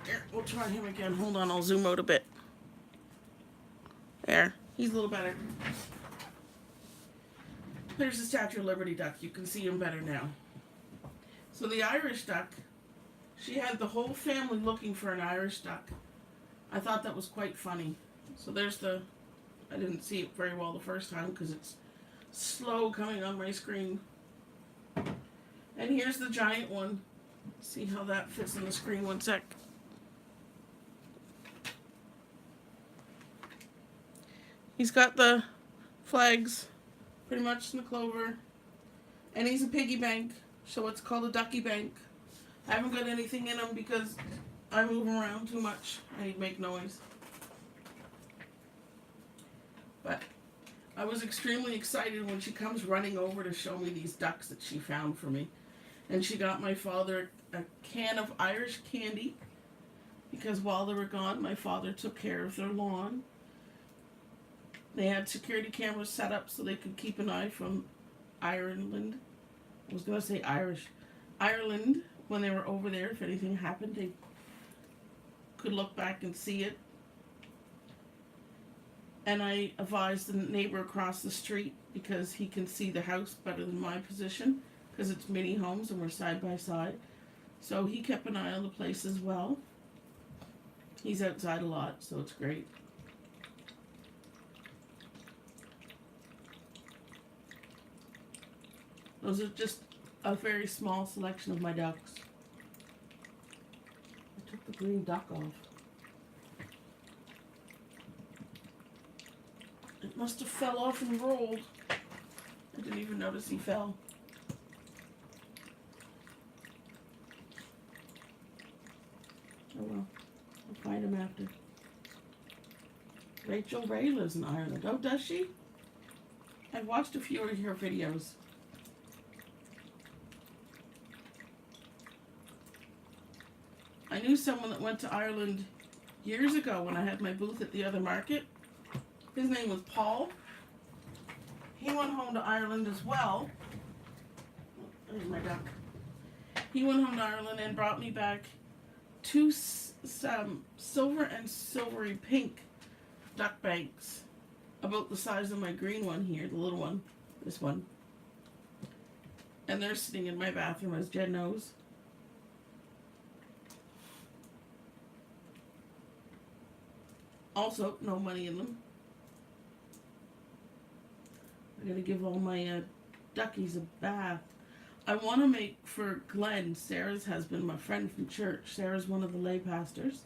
Here, we'll try him again. Hold on, I'll zoom out a bit. There, he's a little better. There's the Statue of Liberty duck. You can see him better now. So the Irish duck, she had the whole family looking for an Irish duck. I thought that was quite funny. So there's the... I didn't see it very well the first time because it's slow coming on my screen. And here's the giant one. See how that fits in the screen. One sec. He's got the flags pretty much in the clover. And he's a piggy bank, so it's called a ducky bank. I haven't got anything in him because I move him around too much. I make noise. But I was extremely excited when she comes running over to show me these ducks that she found for me. And she got my father a can of Irish candy because while they were gone, my father took care of their lawn. They had security cameras set up so they could keep an eye from Ireland. I was going to say Irish. Ireland, when they were over there, if anything happened, they could look back and see it. And I advised the neighbor across the street because he can see the house better than my position because it's mini homes and we're side by side. So he kept an eye on the place as well. He's outside a lot, so it's great. Those are just a very small selection of my ducks. I took the green duck off. It must have fell off and rolled. I didn't even notice he fell. Oh well, I'll find him after. Rachel Ray lives in Ireland. Oh, does she? I've watched a few of her videos. I knew someone that went to Ireland years ago when I had my booth at the other market. His name was Paul. He went home to Ireland as well. There's my duck. He went home to Ireland and brought me back two silver and silvery pink duck banks. About the size of my green one here, the little one. This one. And they're sitting in my bathroom, as Jen knows. Also, no money in them. I gotta give all my duckies a bath. I want to make for Glenn, Sarah's husband, my friend from church. Sarah's one of the lay pastors.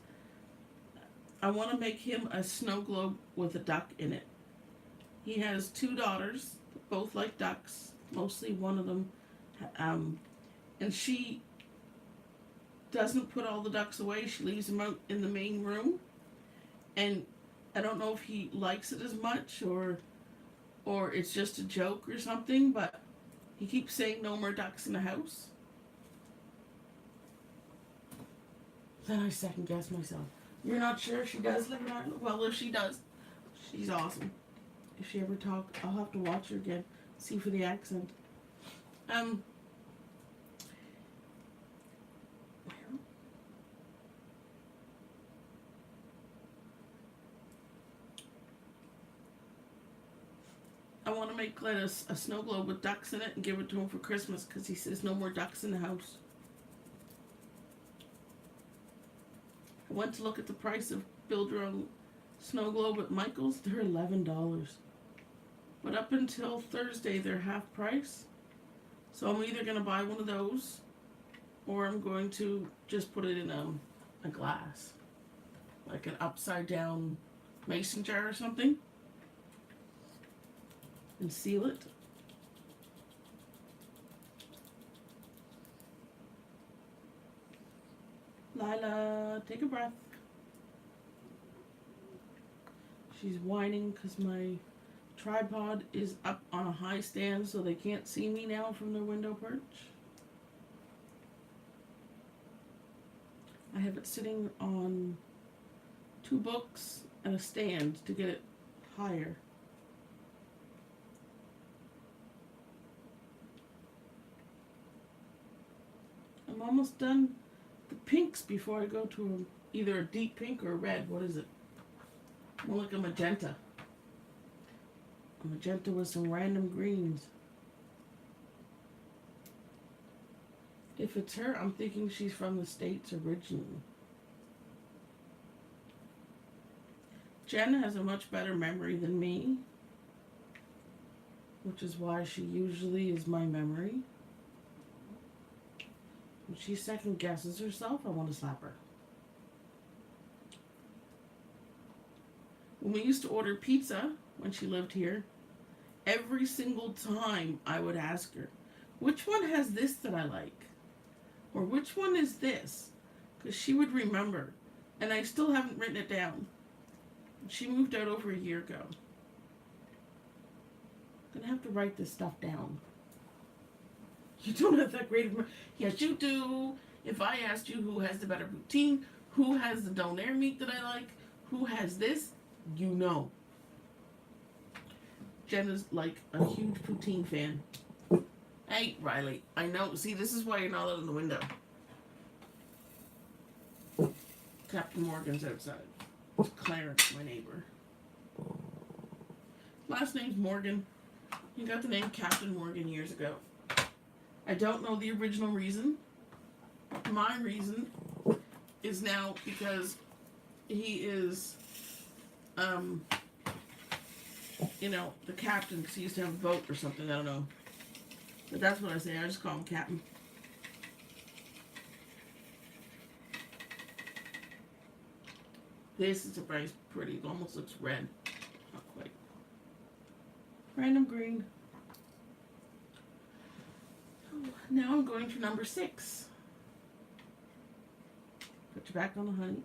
I want to make him a snow globe with a duck in it. He has 2 daughters, both like ducks. Mostly one of them. And she doesn't put all the ducks away. She leaves them out in the main room. And I don't know if he likes it as much or or it's just a joke or something, but he keeps saying no more ducks in the house. Then I second guess myself. You're not sure if she does live in Ireland? Well, if she does, she's awesome. If she ever talks, I'll have to watch her again, see for the accent. I want to make Glenn a snow globe with ducks in it and give it to him for Christmas because he says no more ducks in the house. I went to look at the price of build your own snow globe at Michael's. They're $11. But up until Thursday, they're half price. So I'm either going to buy one of those or I'm going to just put it in a glass. Like an upside down mason jar or something. And seal it. Lila, take a breath. She's whining because my tripod is up on a high stand so they can't see me now from their window perch. I have it sitting on 2 books and a stand to get it higher. I'm almost done the pinks before I go to either a deep pink or a red. What is it? More like a magenta. A magenta with some random greens. If it's her, I'm thinking she's from the States originally. Jen has a much better memory than me, which is why she usually is my memory. When she second guesses herself, I want to slap her. When we used to order pizza, when she lived here, every single time I would ask her, which one has this that I like? Or which one is this? Because she would remember. And I still haven't written it down. She moved out over a year ago. I'm going to have to write this stuff down. You don't have that great of memory. Yes, you do. If I asked you who has the better poutine, who has the donair meat that I like, who has this, you know. Jen is like a huge poutine fan. Hey, Riley, I know. See, this is why you're not out in the window. Captain Morgan's outside. It's Clarence, my neighbor. Last name's Morgan. He got the name Captain Morgan years ago. I don't know the original reason. My reason is now because he is, the captain, because he used to have a boat or something, I don't know. But that's what I say, I just call him Captain. This is surprised pretty, it almost looks red. Not quite. Random green. Now I'm going for number 6. Put you back on the honey.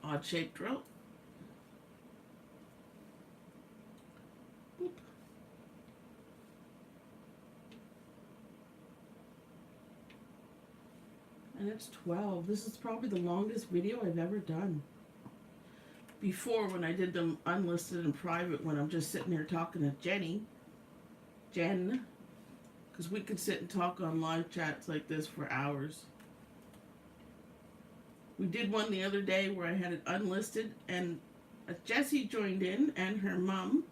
Odd shaped drill. Boop. And it's 12. This is probably the longest video I've ever done. Before, when I did them unlisted and private, when I'm just sitting here talking to Jen, because we could sit and talk on live chats like this for hours. We did one the other day where I had it unlisted and Jessie joined in and her mom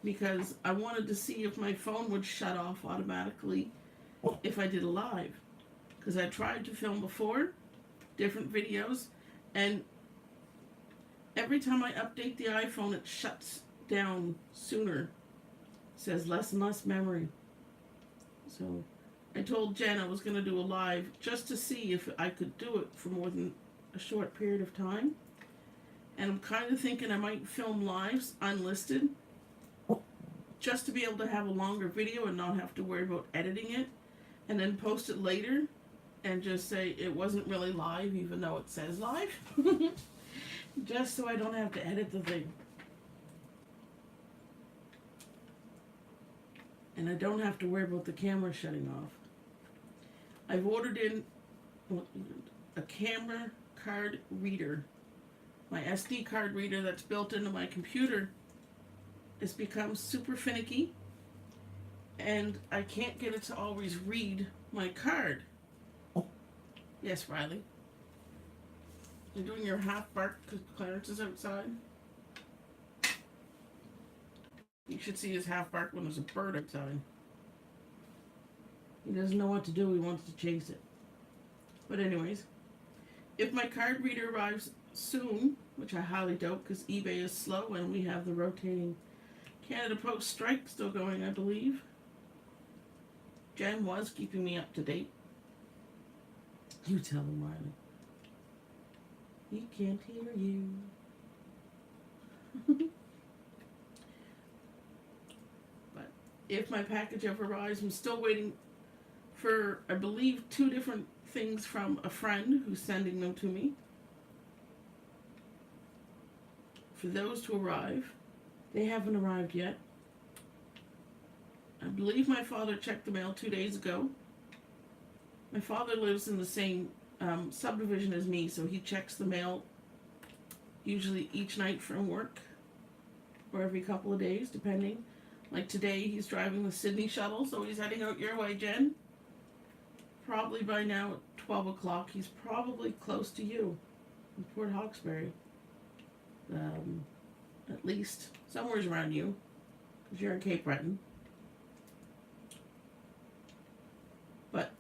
because I wanted to see if my phone would shut off automatically if I did a live. Because I tried to film before, different videos, and every time I update the iPhone it shuts down sooner. Says less and less memory. So I told Jen I was going to do a live just to see if I could do it for more than a short period of time. And I'm kind of thinking I might film lives unlisted just to be able to have a longer video and not have to worry about editing it, and then post it later and just say it wasn't really live even though it says live. Just so I don't have to edit the thing. and I don't have to worry about the camera shutting off. I've ordered in a camera card reader. My SD card reader that's built into my computer has become super finicky, and I can't get it to always read my card. Oh. Yes, Riley. You're doing your half bark because Clarence is outside. You should see his half bark when there's a bird outside. He doesn't know what to do. He wants to chase it. But anyways, if my card reader arrives soon, which I highly doubt because eBay is slow and we have the rotating Canada Post strike still going, I believe. Jen was keeping me up to date. You tell him, Riley. He can't hear you. But if my package ever arrives, I'm still waiting for, I believe, 2 different things from a friend who's sending them to me. For those to arrive. They haven't arrived yet. I believe my father checked the mail 2 days ago. My father lives in the same subdivision as me, so he checks the mail usually each night from work or every couple of days, depending. Like today, he's driving the Sydney shuttle, so he's heading out your way, Jen. Probably by now at 12 o'clock, he's probably close to you in Port Hawkesbury. At least somewhere's around you, because you're in Cape Breton. But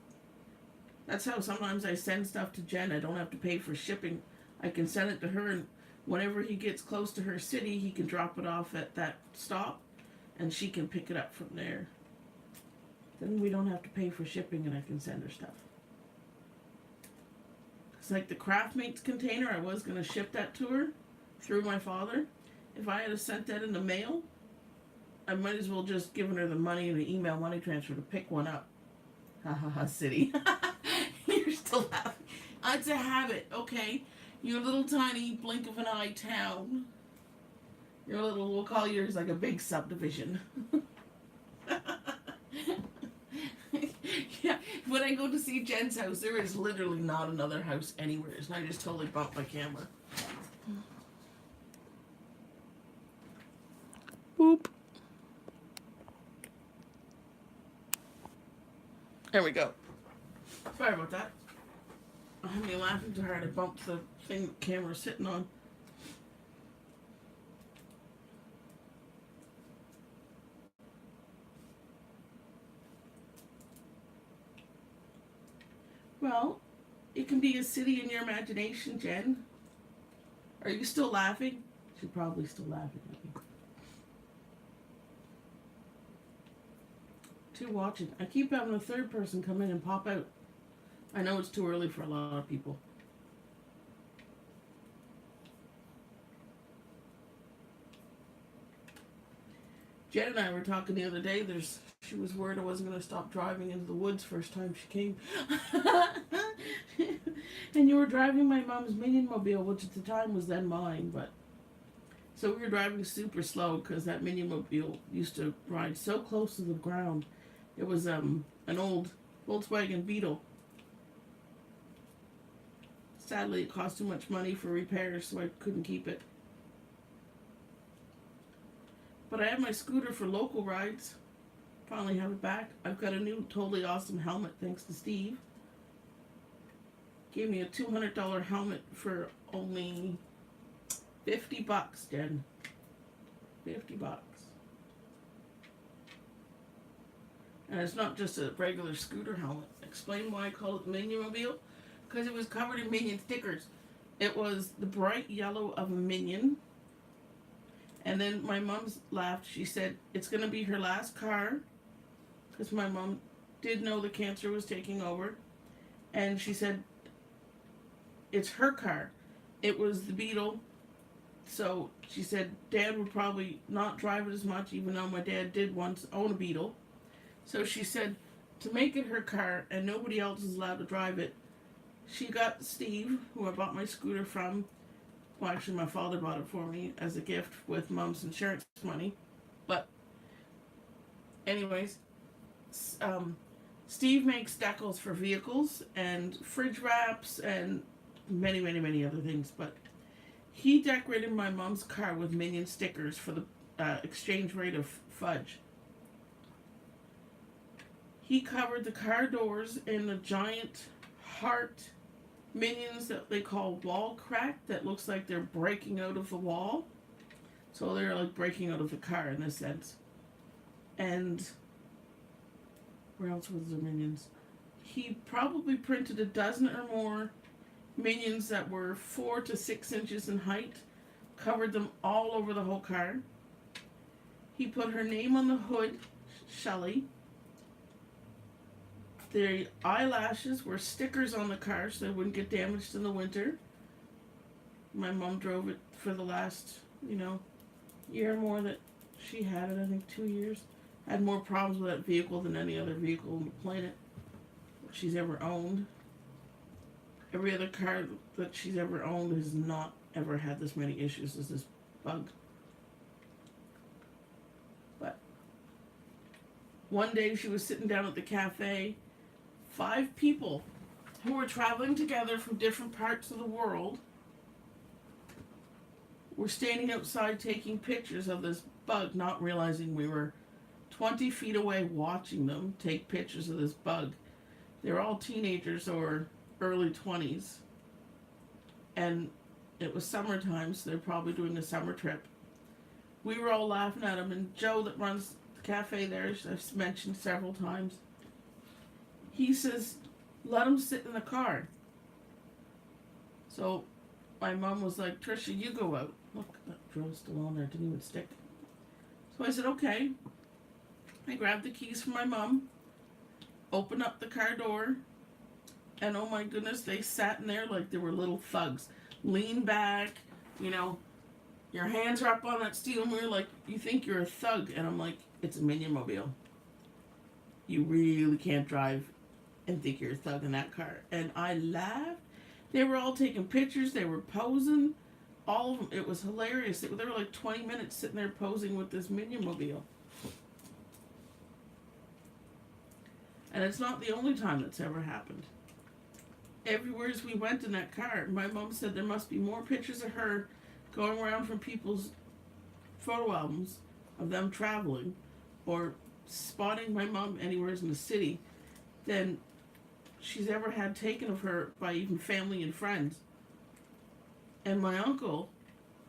that's how sometimes I send stuff to Jen. I don't have to pay for shipping. I can send it to her, and whenever he gets close to her city, he can drop it off at that stop, and she can pick it up from there. Then we don't have to pay for shipping, and I can send her stuff. It's like the Craftmates container. I was going to ship that to her through my father. If I had sent that in the mail, I might as well just given her the money in an email money transfer to pick one up. Ha ha ha, city. You're still laughing. It's a habit, okay? Your little tiny blink of an eye town. Your little, we'll call yours like a big subdivision. Yeah, when I go to see Jen's house, there is literally not another house anywhere. And I just totally bumped my camera. Boop. There we go. Sorry about that. I had me laughing too hard. I bumped the thing the camera's sitting on. Well, it can be a city in your imagination, Jen. Are you still laughing? She's probably still laughing at me. Too watching. I keep having a third person come in and pop out. I know it's too early for a lot of people. Jen and I were talking the other day. She was worried I wasn't going to stop driving into the woods first time she came. And you were driving my mom's Minion Mobile, which at the time was then mine, but so we were driving super slow because that Minion Mobile used to ride so close to the ground. It was an old Volkswagen Beetle. Sadly, it cost too much money for repairs, so I couldn't keep it. But I have my scooter for local rides. Finally have it back. I've got a new totally awesome helmet thanks to Steve. Gave me a $200 helmet for only $50, Jen. $50. And it's not just a regular scooter helmet. Explain why I call it Minion Mobile? Because it was covered in Minion stickers. It was the bright yellow of a Minion. And then my mom's laughed. She said it's going to be her last car. Because my mom did know the cancer was taking over. And she said it's her car. It was the Beetle. So she said Dad would probably not drive it as much, even though my dad did once own a Beetle. So she said to make it her car and nobody else is allowed to drive it, she got Steve, who I bought my scooter from. Well, actually, my father bought it for me as a gift with Mom's insurance money. But anyways, Steve makes decals for vehicles and fridge wraps and many, many, many other things. But he decorated my mom's car with Minion stickers for the exchange rate of fudge. He covered the car doors in a giant heart Minions that they call wall crack that looks like they're breaking out of the wall. So they're like breaking out of the car in this sense. And where else was the Minions? He probably printed a dozen or more Minions that were 4 to 6 inches in height, covered them all over the whole car. He put her name on the hood, Shelley. The eyelashes were stickers on the car so they wouldn't get damaged in the winter. My mom drove it for the last, year or more that she had it, I think 2 years. Had more problems with that vehicle than any other vehicle on the planet she's ever owned. Every other car that she's ever owned has not ever had this many issues as this bug. But one day she was sitting down at the cafe. 5 people who were traveling together from different parts of the world were standing outside taking pictures of this bug, not realizing we were 20 feet away watching them take pictures of this bug. They're all teenagers or early 20s. And it was summertime, so they're probably doing a summer trip. We were all laughing at them, and Joe that runs the cafe there, I've mentioned several times, he says, let them sit in the car. So my mom was like, Tricia, you go out. Look, that drill's still on there, didn't even stick. So I said, okay. I grabbed the keys from my mom, opened up the car door, and oh my goodness, they sat in there like they were little thugs. Lean back, your hands are up on that steering wheel like you think you're a thug. And I'm like, it's a Minion mobile. You really can't drive and think you're a thug in that car. And I laughed. They were all taking pictures. They were posing. All of them. It was hilarious. They were like 20 minutes sitting there posing with this Minion mobile. And it's not the only time that's ever happened. Everywhere as we went in that car, my mom said there must be more pictures of her going around from people's photo albums of them traveling or spotting my mom anywhere in the city than she's ever had taken of her by even family and friends. And my uncle,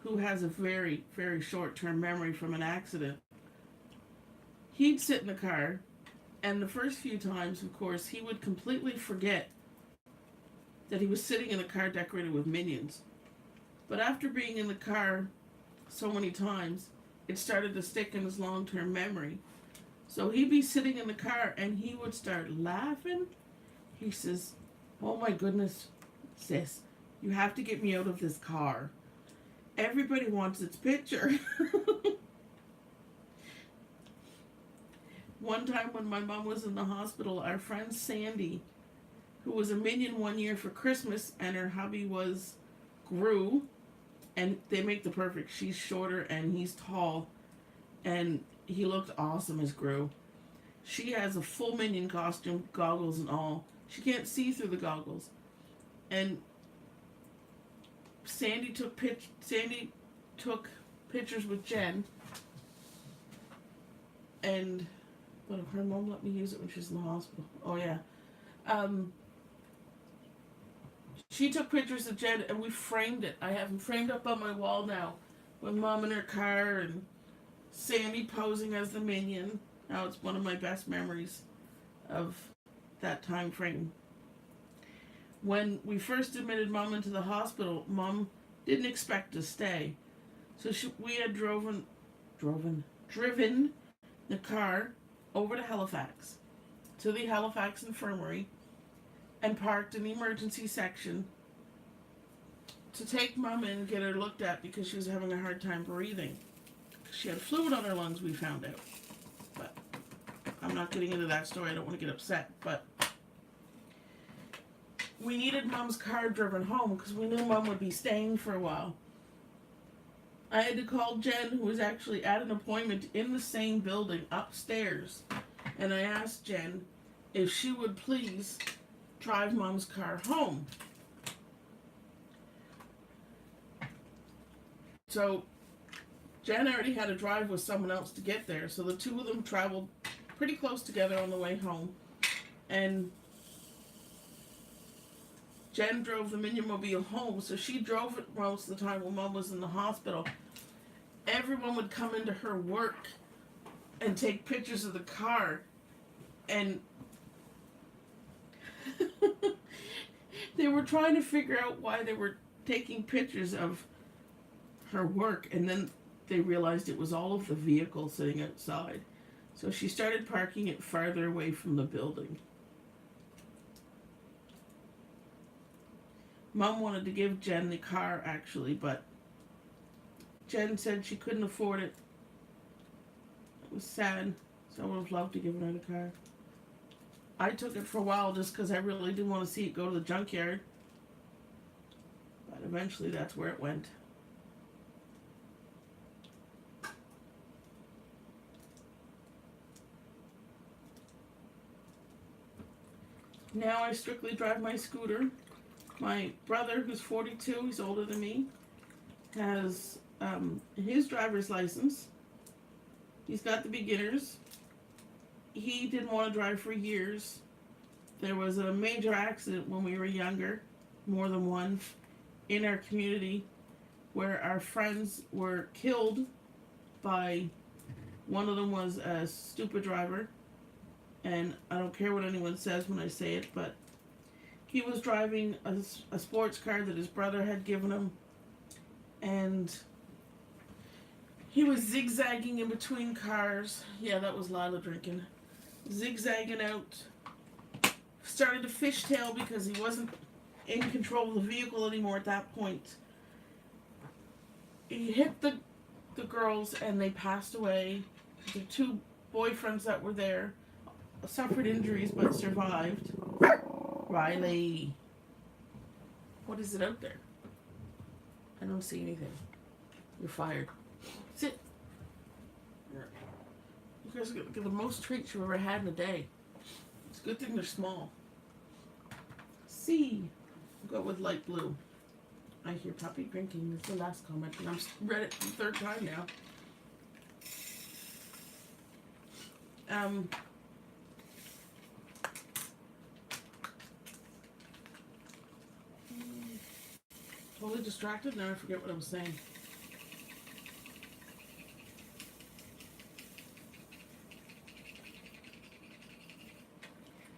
who has a very, very short-term memory from an accident, he'd sit in the car, and the first few times, of course, he would completely forget that he was sitting in a car decorated with Minions. But after being in the car so many times, it started to stick in his long-term memory. So he'd be sitting in the car and he would start laughing. He says, oh my goodness, sis, you have to get me out of this car. Everybody wants its picture. One time when my mom was in the hospital, our friend Sandy, who was a Minion one year for Christmas, and her hubby was Gru, and they make the perfect. She's shorter and he's tall, and he looked awesome as Gru. She has a full Minion costume, goggles and all. She can't see through the goggles. And Sandy took pictures with Jen, and but her mom let me use it when she was in the hospital. Oh yeah. She took pictures of Jen and we framed it. I have them framed up on my wall now. With Mom in her car and Sandy posing as the Minion. Now it's one of my best memories of that time frame. When we first admitted Mom into the hospital, Mom didn't expect to stay. So we had driven the car over to Halifax, to the Halifax Infirmary, and parked in the emergency section to take Mom in and get her looked at because she was having a hard time breathing. She had fluid on her lungs, we found out. But I'm not getting into that story. I don't want to get upset. But we needed Mom's car driven home because we knew Mom would be staying for a while. I had to call Jen, who was actually at an appointment in the same building upstairs, and I asked Jen if she would please drive Mom's car home. So Jen already had to drive with someone else to get there, so the two of them traveled pretty close together on the way home. And Jen drove the Minimobile home, so she drove it most of the time when Mom was in the hospital. Everyone would come into her work and take pictures of the car, and they were trying to figure out why they were taking pictures of her work, and then they realized it was all of the vehicles sitting outside. So she started parking it farther away from the building. Mom wanted to give Jen the car, actually, but Jen said she couldn't afford it. It was sad, so I would have loved to give her the car. I took it for a while just because I really didn't want to see it go to the junkyard. But eventually that's where it went. Now I strictly drive my scooter. My brother, who's 42, he's older than me, has his driver's license. He's got the beginners. He didn't want to drive for years. There was a major accident when we were younger, more than one, in our community, where our friends were killed by, one of them was a stupid driver, and I don't care what anyone says when I say it, but he was driving a sports car that his brother had given him, and he was zigzagging in between cars. Yeah, that was Lila drinking. Zigzagging out. Started to fishtail because he wasn't in control of the vehicle anymore at that point. He hit the girls and they passed away. The two boyfriends that were there suffered injuries but survived. Riley. What is it out there? I don't see anything. You're fired. Sit. You guys get the most treats you've ever had in a day. It's a good thing they're small. C. Go with light blue. I hear puppy drinking. That's the last comment, and I've read it for the third time now. Totally distracted. Now I forget what I was saying.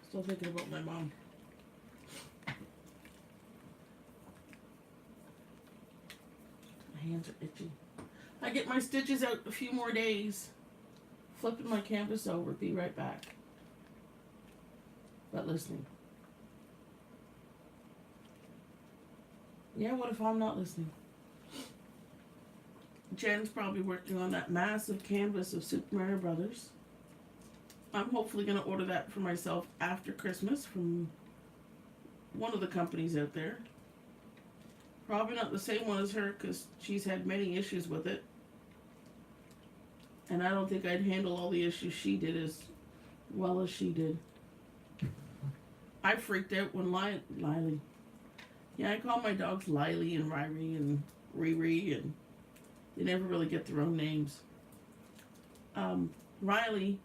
Still thinking about my mom. My hands are itchy. I get my stitches out a few more days. Flipping my canvas over. Be right back. But listening. Yeah, what if I'm not listening? Jen's probably working on that massive canvas of Super Mario Brothers. I'm hopefully going to order that for myself after Christmas from one of the companies out there. Probably not the same one as her because she's had many issues with it. And I don't think I'd handle all the issues she did as well as she did. I freaked out when Lily. Yeah, I call my dogs Lily and Ryrie and Riri, and they never really get their own names. Riley,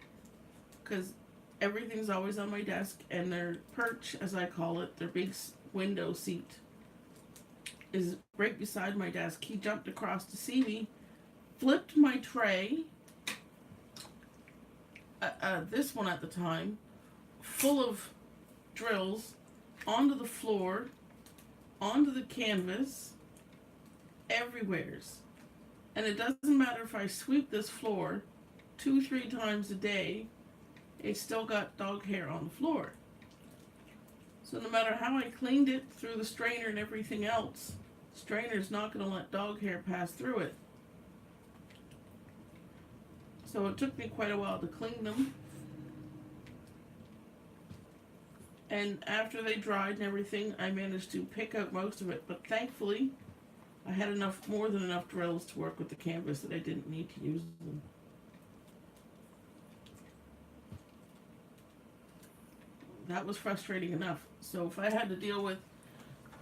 because everything's always on my desk, and their perch, as I call it, their big window seat, is right beside my desk. He jumped across to see me, flipped my tray, this one at the time, full of drills, onto the floor, onto the canvas, everywheres. And it doesn't matter if I sweep this floor 2-3 times a day, it's still got dog hair on the floor. So no matter how I cleaned it through the strainer and everything else, the strainer's not going to let dog hair pass through it. So it took me quite a while to clean them. And after they dried and everything, I managed to pick out most of it. But thankfully, I had more than enough drills to work with the canvas that I didn't need to use them. that was frustrating enough. So if I had to deal with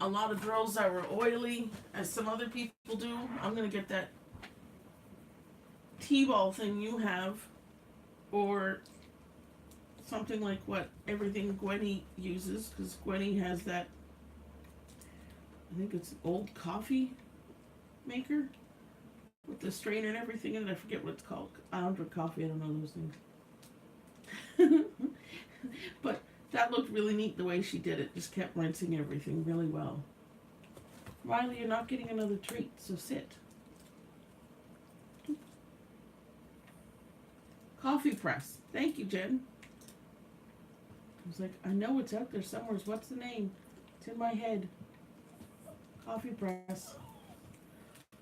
a lot of drills that were oily, as some other people do, I'm going to get that T-ball thing you have, or something like what everything Gwenny uses, because Gwenny has that, I think it's an old coffee maker with the strainer and everything in it. I forget what it's called. I don't drink coffee, I don't know those things. But that looked really neat the way she did it. Just kept rinsing everything really well. Riley, you're not getting another treat, so sit. Coffee press. Thank you, Jen. I was like, I know it's out there somewhere. What's the name? It's in my head. Coffee press.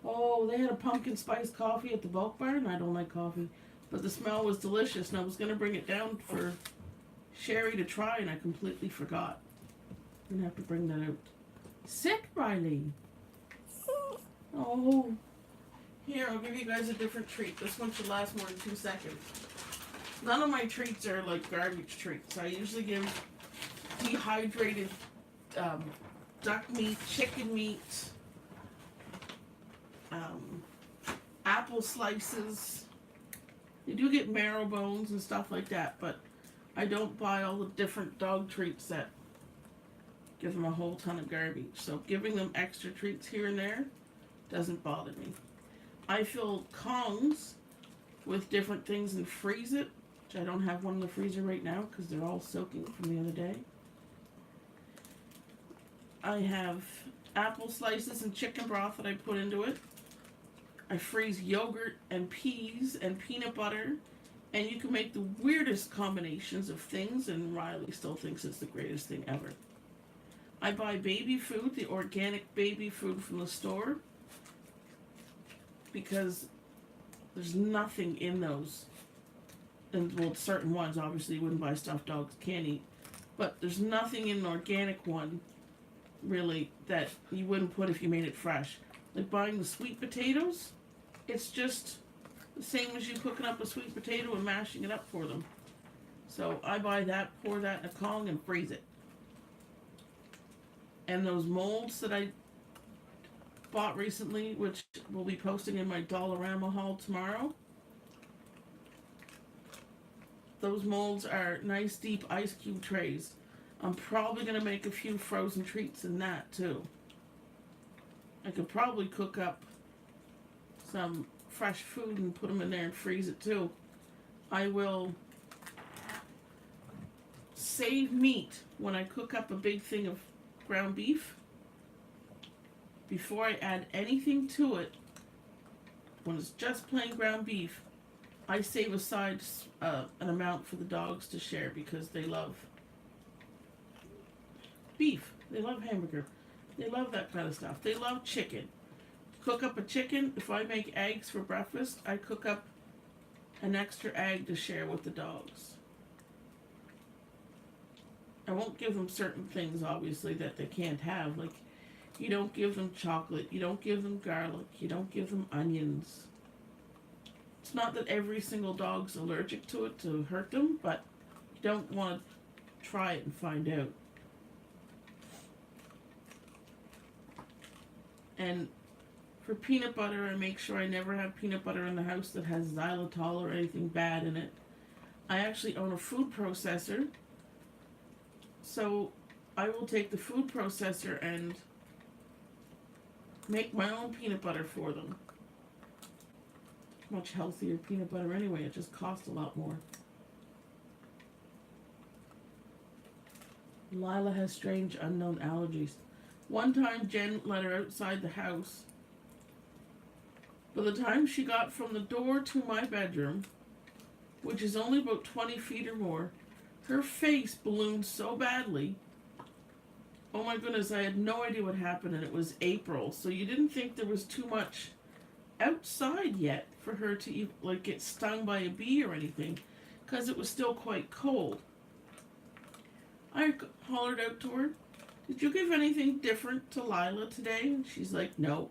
Oh, they had a pumpkin spice coffee at the bulk barn. I don't like coffee, but the smell was delicious, and I was going to bring it down for Sherry to try, and I completely forgot. I'm going to have to bring that out. Sit, Riley. Oh. Here, I'll give you guys a different treat. This one should last more than 2 seconds. None of my treats are like garbage treats. I usually give dehydrated duck meat, chicken meat, apple slices. You do get marrow bones and stuff like that, but I don't buy all the different dog treats that give them a whole ton of garbage. So giving them extra treats here and there doesn't bother me. I fill Kongs with different things and freeze it, which I don't have one in the freezer right now because they're all soaking from the other day. I have apple slices and chicken broth that I put into it. I freeze yogurt and peas and peanut butter, and you can make the weirdest combinations of things, and Riley still thinks it's the greatest thing ever. I buy baby food, the organic baby food from the store, because there's nothing in those. And well, certain ones, obviously, you wouldn't buy stuff dogs can't eat, but there's nothing in an organic one, really, that you wouldn't put if you made it fresh. Like buying the sweet potatoes, it's just the same as you cooking up a sweet potato and mashing it up for them. So I buy that, pour that in a Kong, and freeze it. And those molds that I bought recently, which we'll be posting in my Dollarama haul tomorrow, those molds are nice deep ice cube trays. I'm probably going to make a few frozen treats in that too. I could probably cook up some fresh food and put them in there and freeze it too. I will save meat when I cook up a big thing of ground beef. Before I add anything to it, when it's just plain ground beef, I save aside an amount for the dogs to share because they love beef. They love hamburger. They love that kind of stuff. They love chicken. Cook up a chicken. If I make eggs for breakfast, I cook up an extra egg to share with the dogs. I won't give them certain things, obviously, that they can't have. Like, you don't give them chocolate. You don't give them garlic. You don't give them onions. It's not that every single dog's allergic to it to hurt them, but you don't want to try it and find out. And for peanut butter, I make sure I never have peanut butter in the house that has xylitol or anything bad in it. I actually own a food processor, so I will take the food processor and make my own peanut butter for them. Much healthier peanut butter anyway, it just costs a lot more. Lila has strange unknown allergies. One time Jen let her outside the house. By the time she got from the door to my bedroom, which is only about 20 feet or more, her face ballooned so badly. Oh my goodness, I had no idea what happened, and it was April, so you didn't think there was too much outside yet for her to like get stung by a bee or anything, because it was still quite cold. I hollered out to her, "Did you give anything different to Lila today?" And she's like, "No."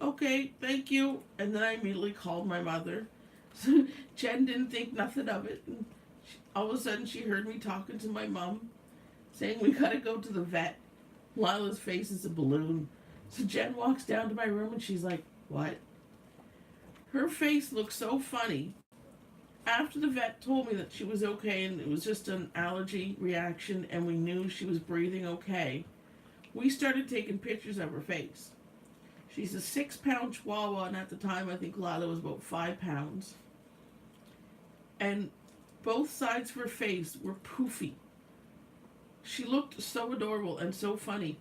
"Okay, thank you." And then I immediately called my mother. So Jen didn't think nothing of it. And all of a sudden she heard me talking to my mom. saying we gotta go to the vet. Lila's face is a balloon. So Jen walks down to my room and she's like, what? Her face looked so funny. After the vet told me that she was okay and it was just an allergy reaction and we knew she was breathing okay, we started taking pictures of her face. She's a 6-pound Chihuahua, and at the time I think Lila was about 5 pounds. And both sides of her face were poofy. She looked so adorable and so funny.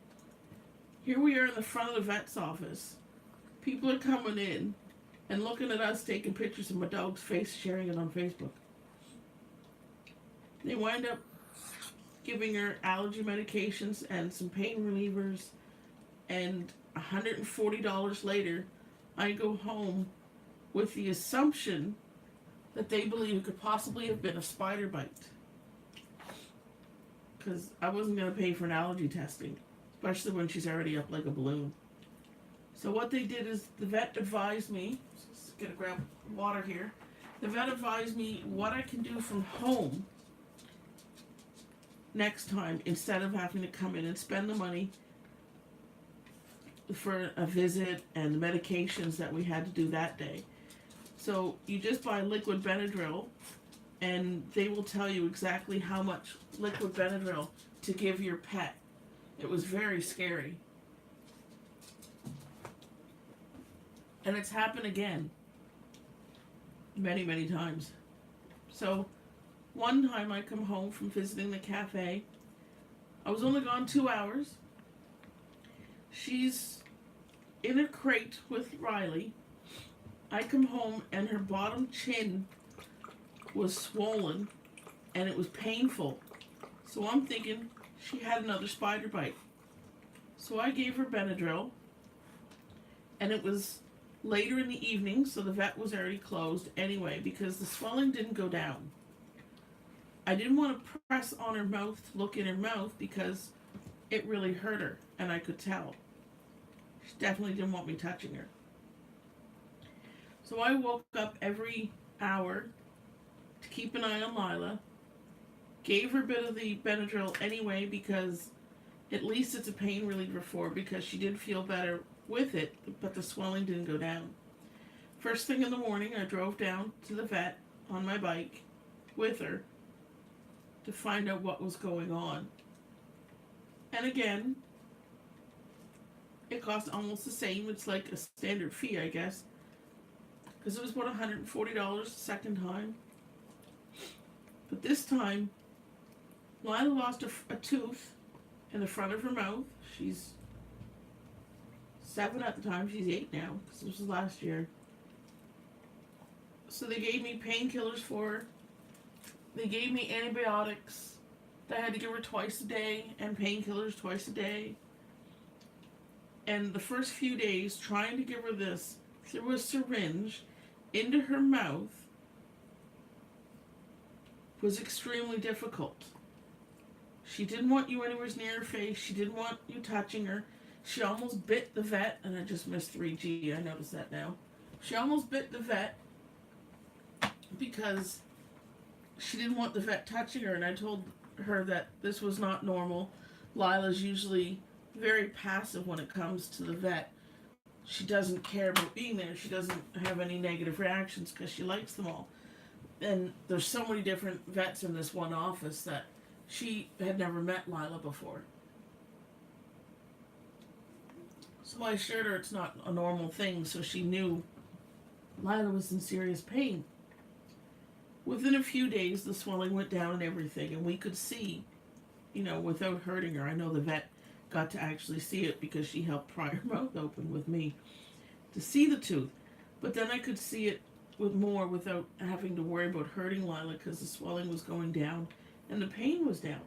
Here we are in the front of the vet's office. People are coming in and looking at us taking pictures of my dog's face, sharing it on Facebook. They wind up giving her allergy medications and some pain relievers, and $140 later, I go home with the assumption that they believe it could possibly have been a spider bite. Because I wasn't going to pay for an allergy testing, especially when she's already up like a balloon. So what they did is the vet advised me, just gonna grab water here. The vet advised me what I can do from home next time instead of having to come in and spend the money for a visit and the medications that we had to do that day. So you just buy liquid Benadryl and they will tell you exactly how much liquid Benadryl to give your pet. It was very scary. And it's happened again. Many, many times. So, one time I come home from visiting the cafe. I was only gone 2 hours. She's in a crate with Riley. I come home and her bottom chin was swollen and it was painful. So I'm thinking she had another spider bite. So I gave her Benadryl, and it was later in the evening, so the vet was already closed anyway because the swelling didn't go down. I didn't want to press on her mouth to look in her mouth because it really hurt her, and I could tell. She definitely didn't want me touching her. So I woke up every hour to keep an eye on Lila, gave her a bit of the Benadryl anyway because at least it's a pain reliever for her because she did feel better with it, but the swelling didn't go down. First thing in the morning, I drove down to the vet on my bike with her to find out what was going on. And again, it cost almost the same. It's like a standard fee, I guess, because it was about $140 the second time. But this time, Lila lost a tooth in the front of her mouth. She's 7 at the time. She's 8 now, because this was last year. So they gave me painkillers for her. They gave me antibiotics that I had to give her twice a day, and painkillers twice a day. And the first few days, trying to give her this through a syringe into her mouth was extremely difficult. She didn't want you anywhere near her face. She didn't want you touching her. She almost bit the vet, and I just missed 3G. I noticed that now. She almost bit the vet because she didn't want the vet touching her, and I told her that this was not normal. Lila's usually very passive when it comes to the vet. She doesn't care about being there. She doesn't have any negative reactions because she likes them all. And there's so many different vets in this one office that she had never met Lila before. So I assured her it's not a normal thing, so she knew Lila was in serious pain. Within a few days, the swelling went down and everything, and we could see, without hurting her. I know the vet got to actually see it because she helped pry her mouth open with me to see the tooth. But then I could see it without having to worry about hurting Lila because the swelling was going down and the pain was down.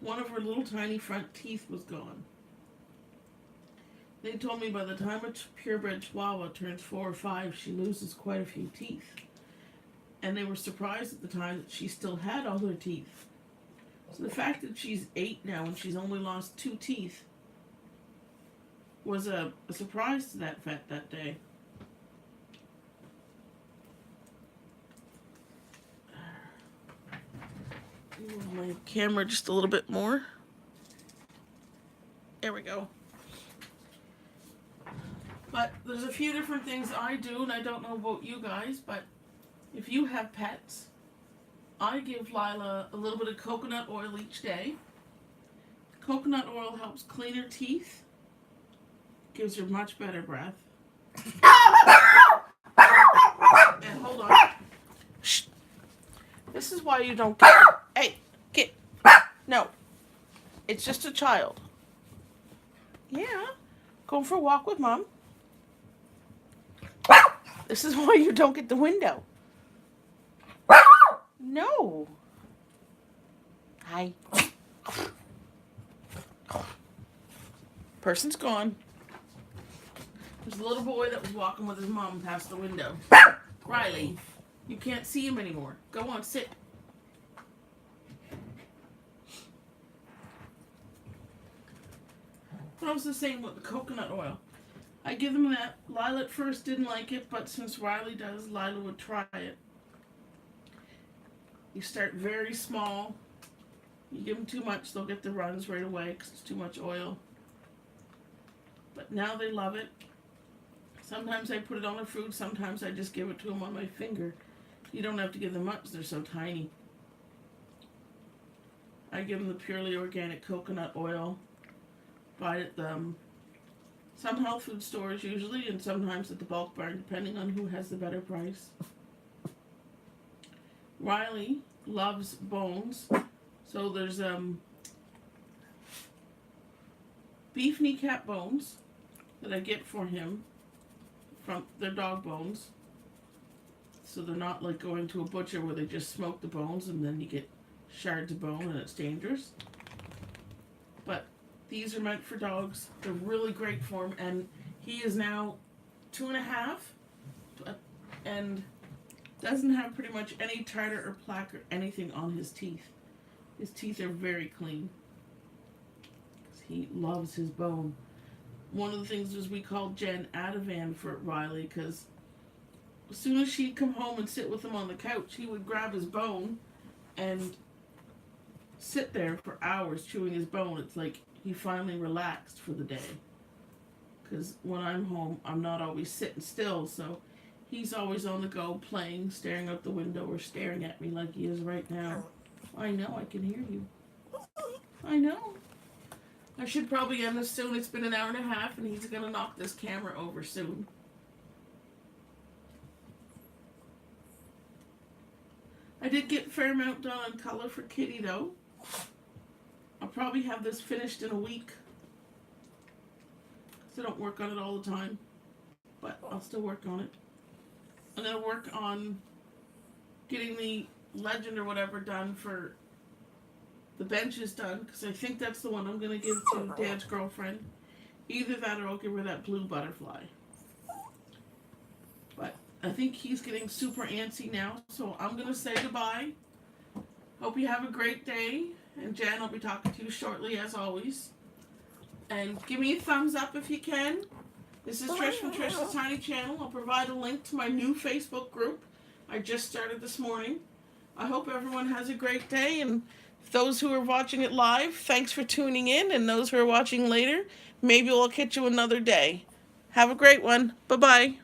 One of her little tiny front teeth was gone. They told me by the time a purebred Chihuahua turns 4 or 5, she loses quite a few teeth. And they were surprised at the time that she still had all her teeth. So the fact that she's 8 now and she's only lost 2 teeth was a surprise to that vet that day. Move my camera just a little bit more. There we go. But there's a few different things I do, and I don't know about you guys, but if you have pets, I give Lila a little bit of coconut oil each day. Coconut oil helps clean her teeth, gives her much better breath. And hold on. Shh. This is why you don't get... Hey, get... No. It's just a child. Yeah. Going for a walk with Mom. This is why you don't get the window. No. Hi. Person's gone. There's a little boy that was walking with his mom past the window. Riley, you can't see him anymore. Go on, sit. But I was the same with the coconut oil. I give them that. Lila at first didn't like it, but since Riley does, Lila would try it. You start very small. You give them too much, they'll get the runs right away because it's too much oil. But now they love it. Sometimes I put it on their food, sometimes I just give it to them on my finger. You don't have to give them much, they're so tiny. I give them the purely organic coconut oil. Buy it at some health food stores usually, and sometimes at the bulk barn, depending on who has the better price. Riley loves bones, so there's beef kneecap bones that I get for him from their dog bones, so they're not like going to a butcher where they just smoke the bones and then you get shards of bone and it's dangerous. But these are meant for dogs. They're really great for him, and he is now 2.5 and doesn't have pretty much any tartar or plaque or anything on his teeth. His teeth are very clean. He loves his bone. One of the things was we called Jen Ativan for Riley, because as soon as she'd come home and sit with him on the couch, he would grab his bone and sit there for hours chewing his bone. It's like he finally relaxed for the day. Because when I'm home, I'm not always sitting still, so he's always on the go, playing, staring out the window, or staring at me like he is right now. I know, I can hear you. I know. I should probably end this soon. It's been an hour and a half, and he's going to knock this camera over soon. I did get a fair amount done on Colourful Kitty, though. I'll probably have this finished in a week. So I don't work on it all the time. But I'll still work on it. I'm going to work on getting the legend or whatever done for the benches done, because I think that's the one I'm going to give to Dad's girlfriend. Either that or I'll give her that blue butterfly. But I think he's getting super antsy now, so I'm going to say goodbye. Hope you have a great day, and Jan, I'll be talking to you shortly as always. And give me a thumbs up if you can. This is Trish from Tricia's Tiny Channel. I'll provide a link to my new Facebook group I just started this morning. I hope everyone has a great day, and those who are watching it live, thanks for tuning in, and those who are watching later, maybe we'll catch you another day. Have a great one. Bye-bye.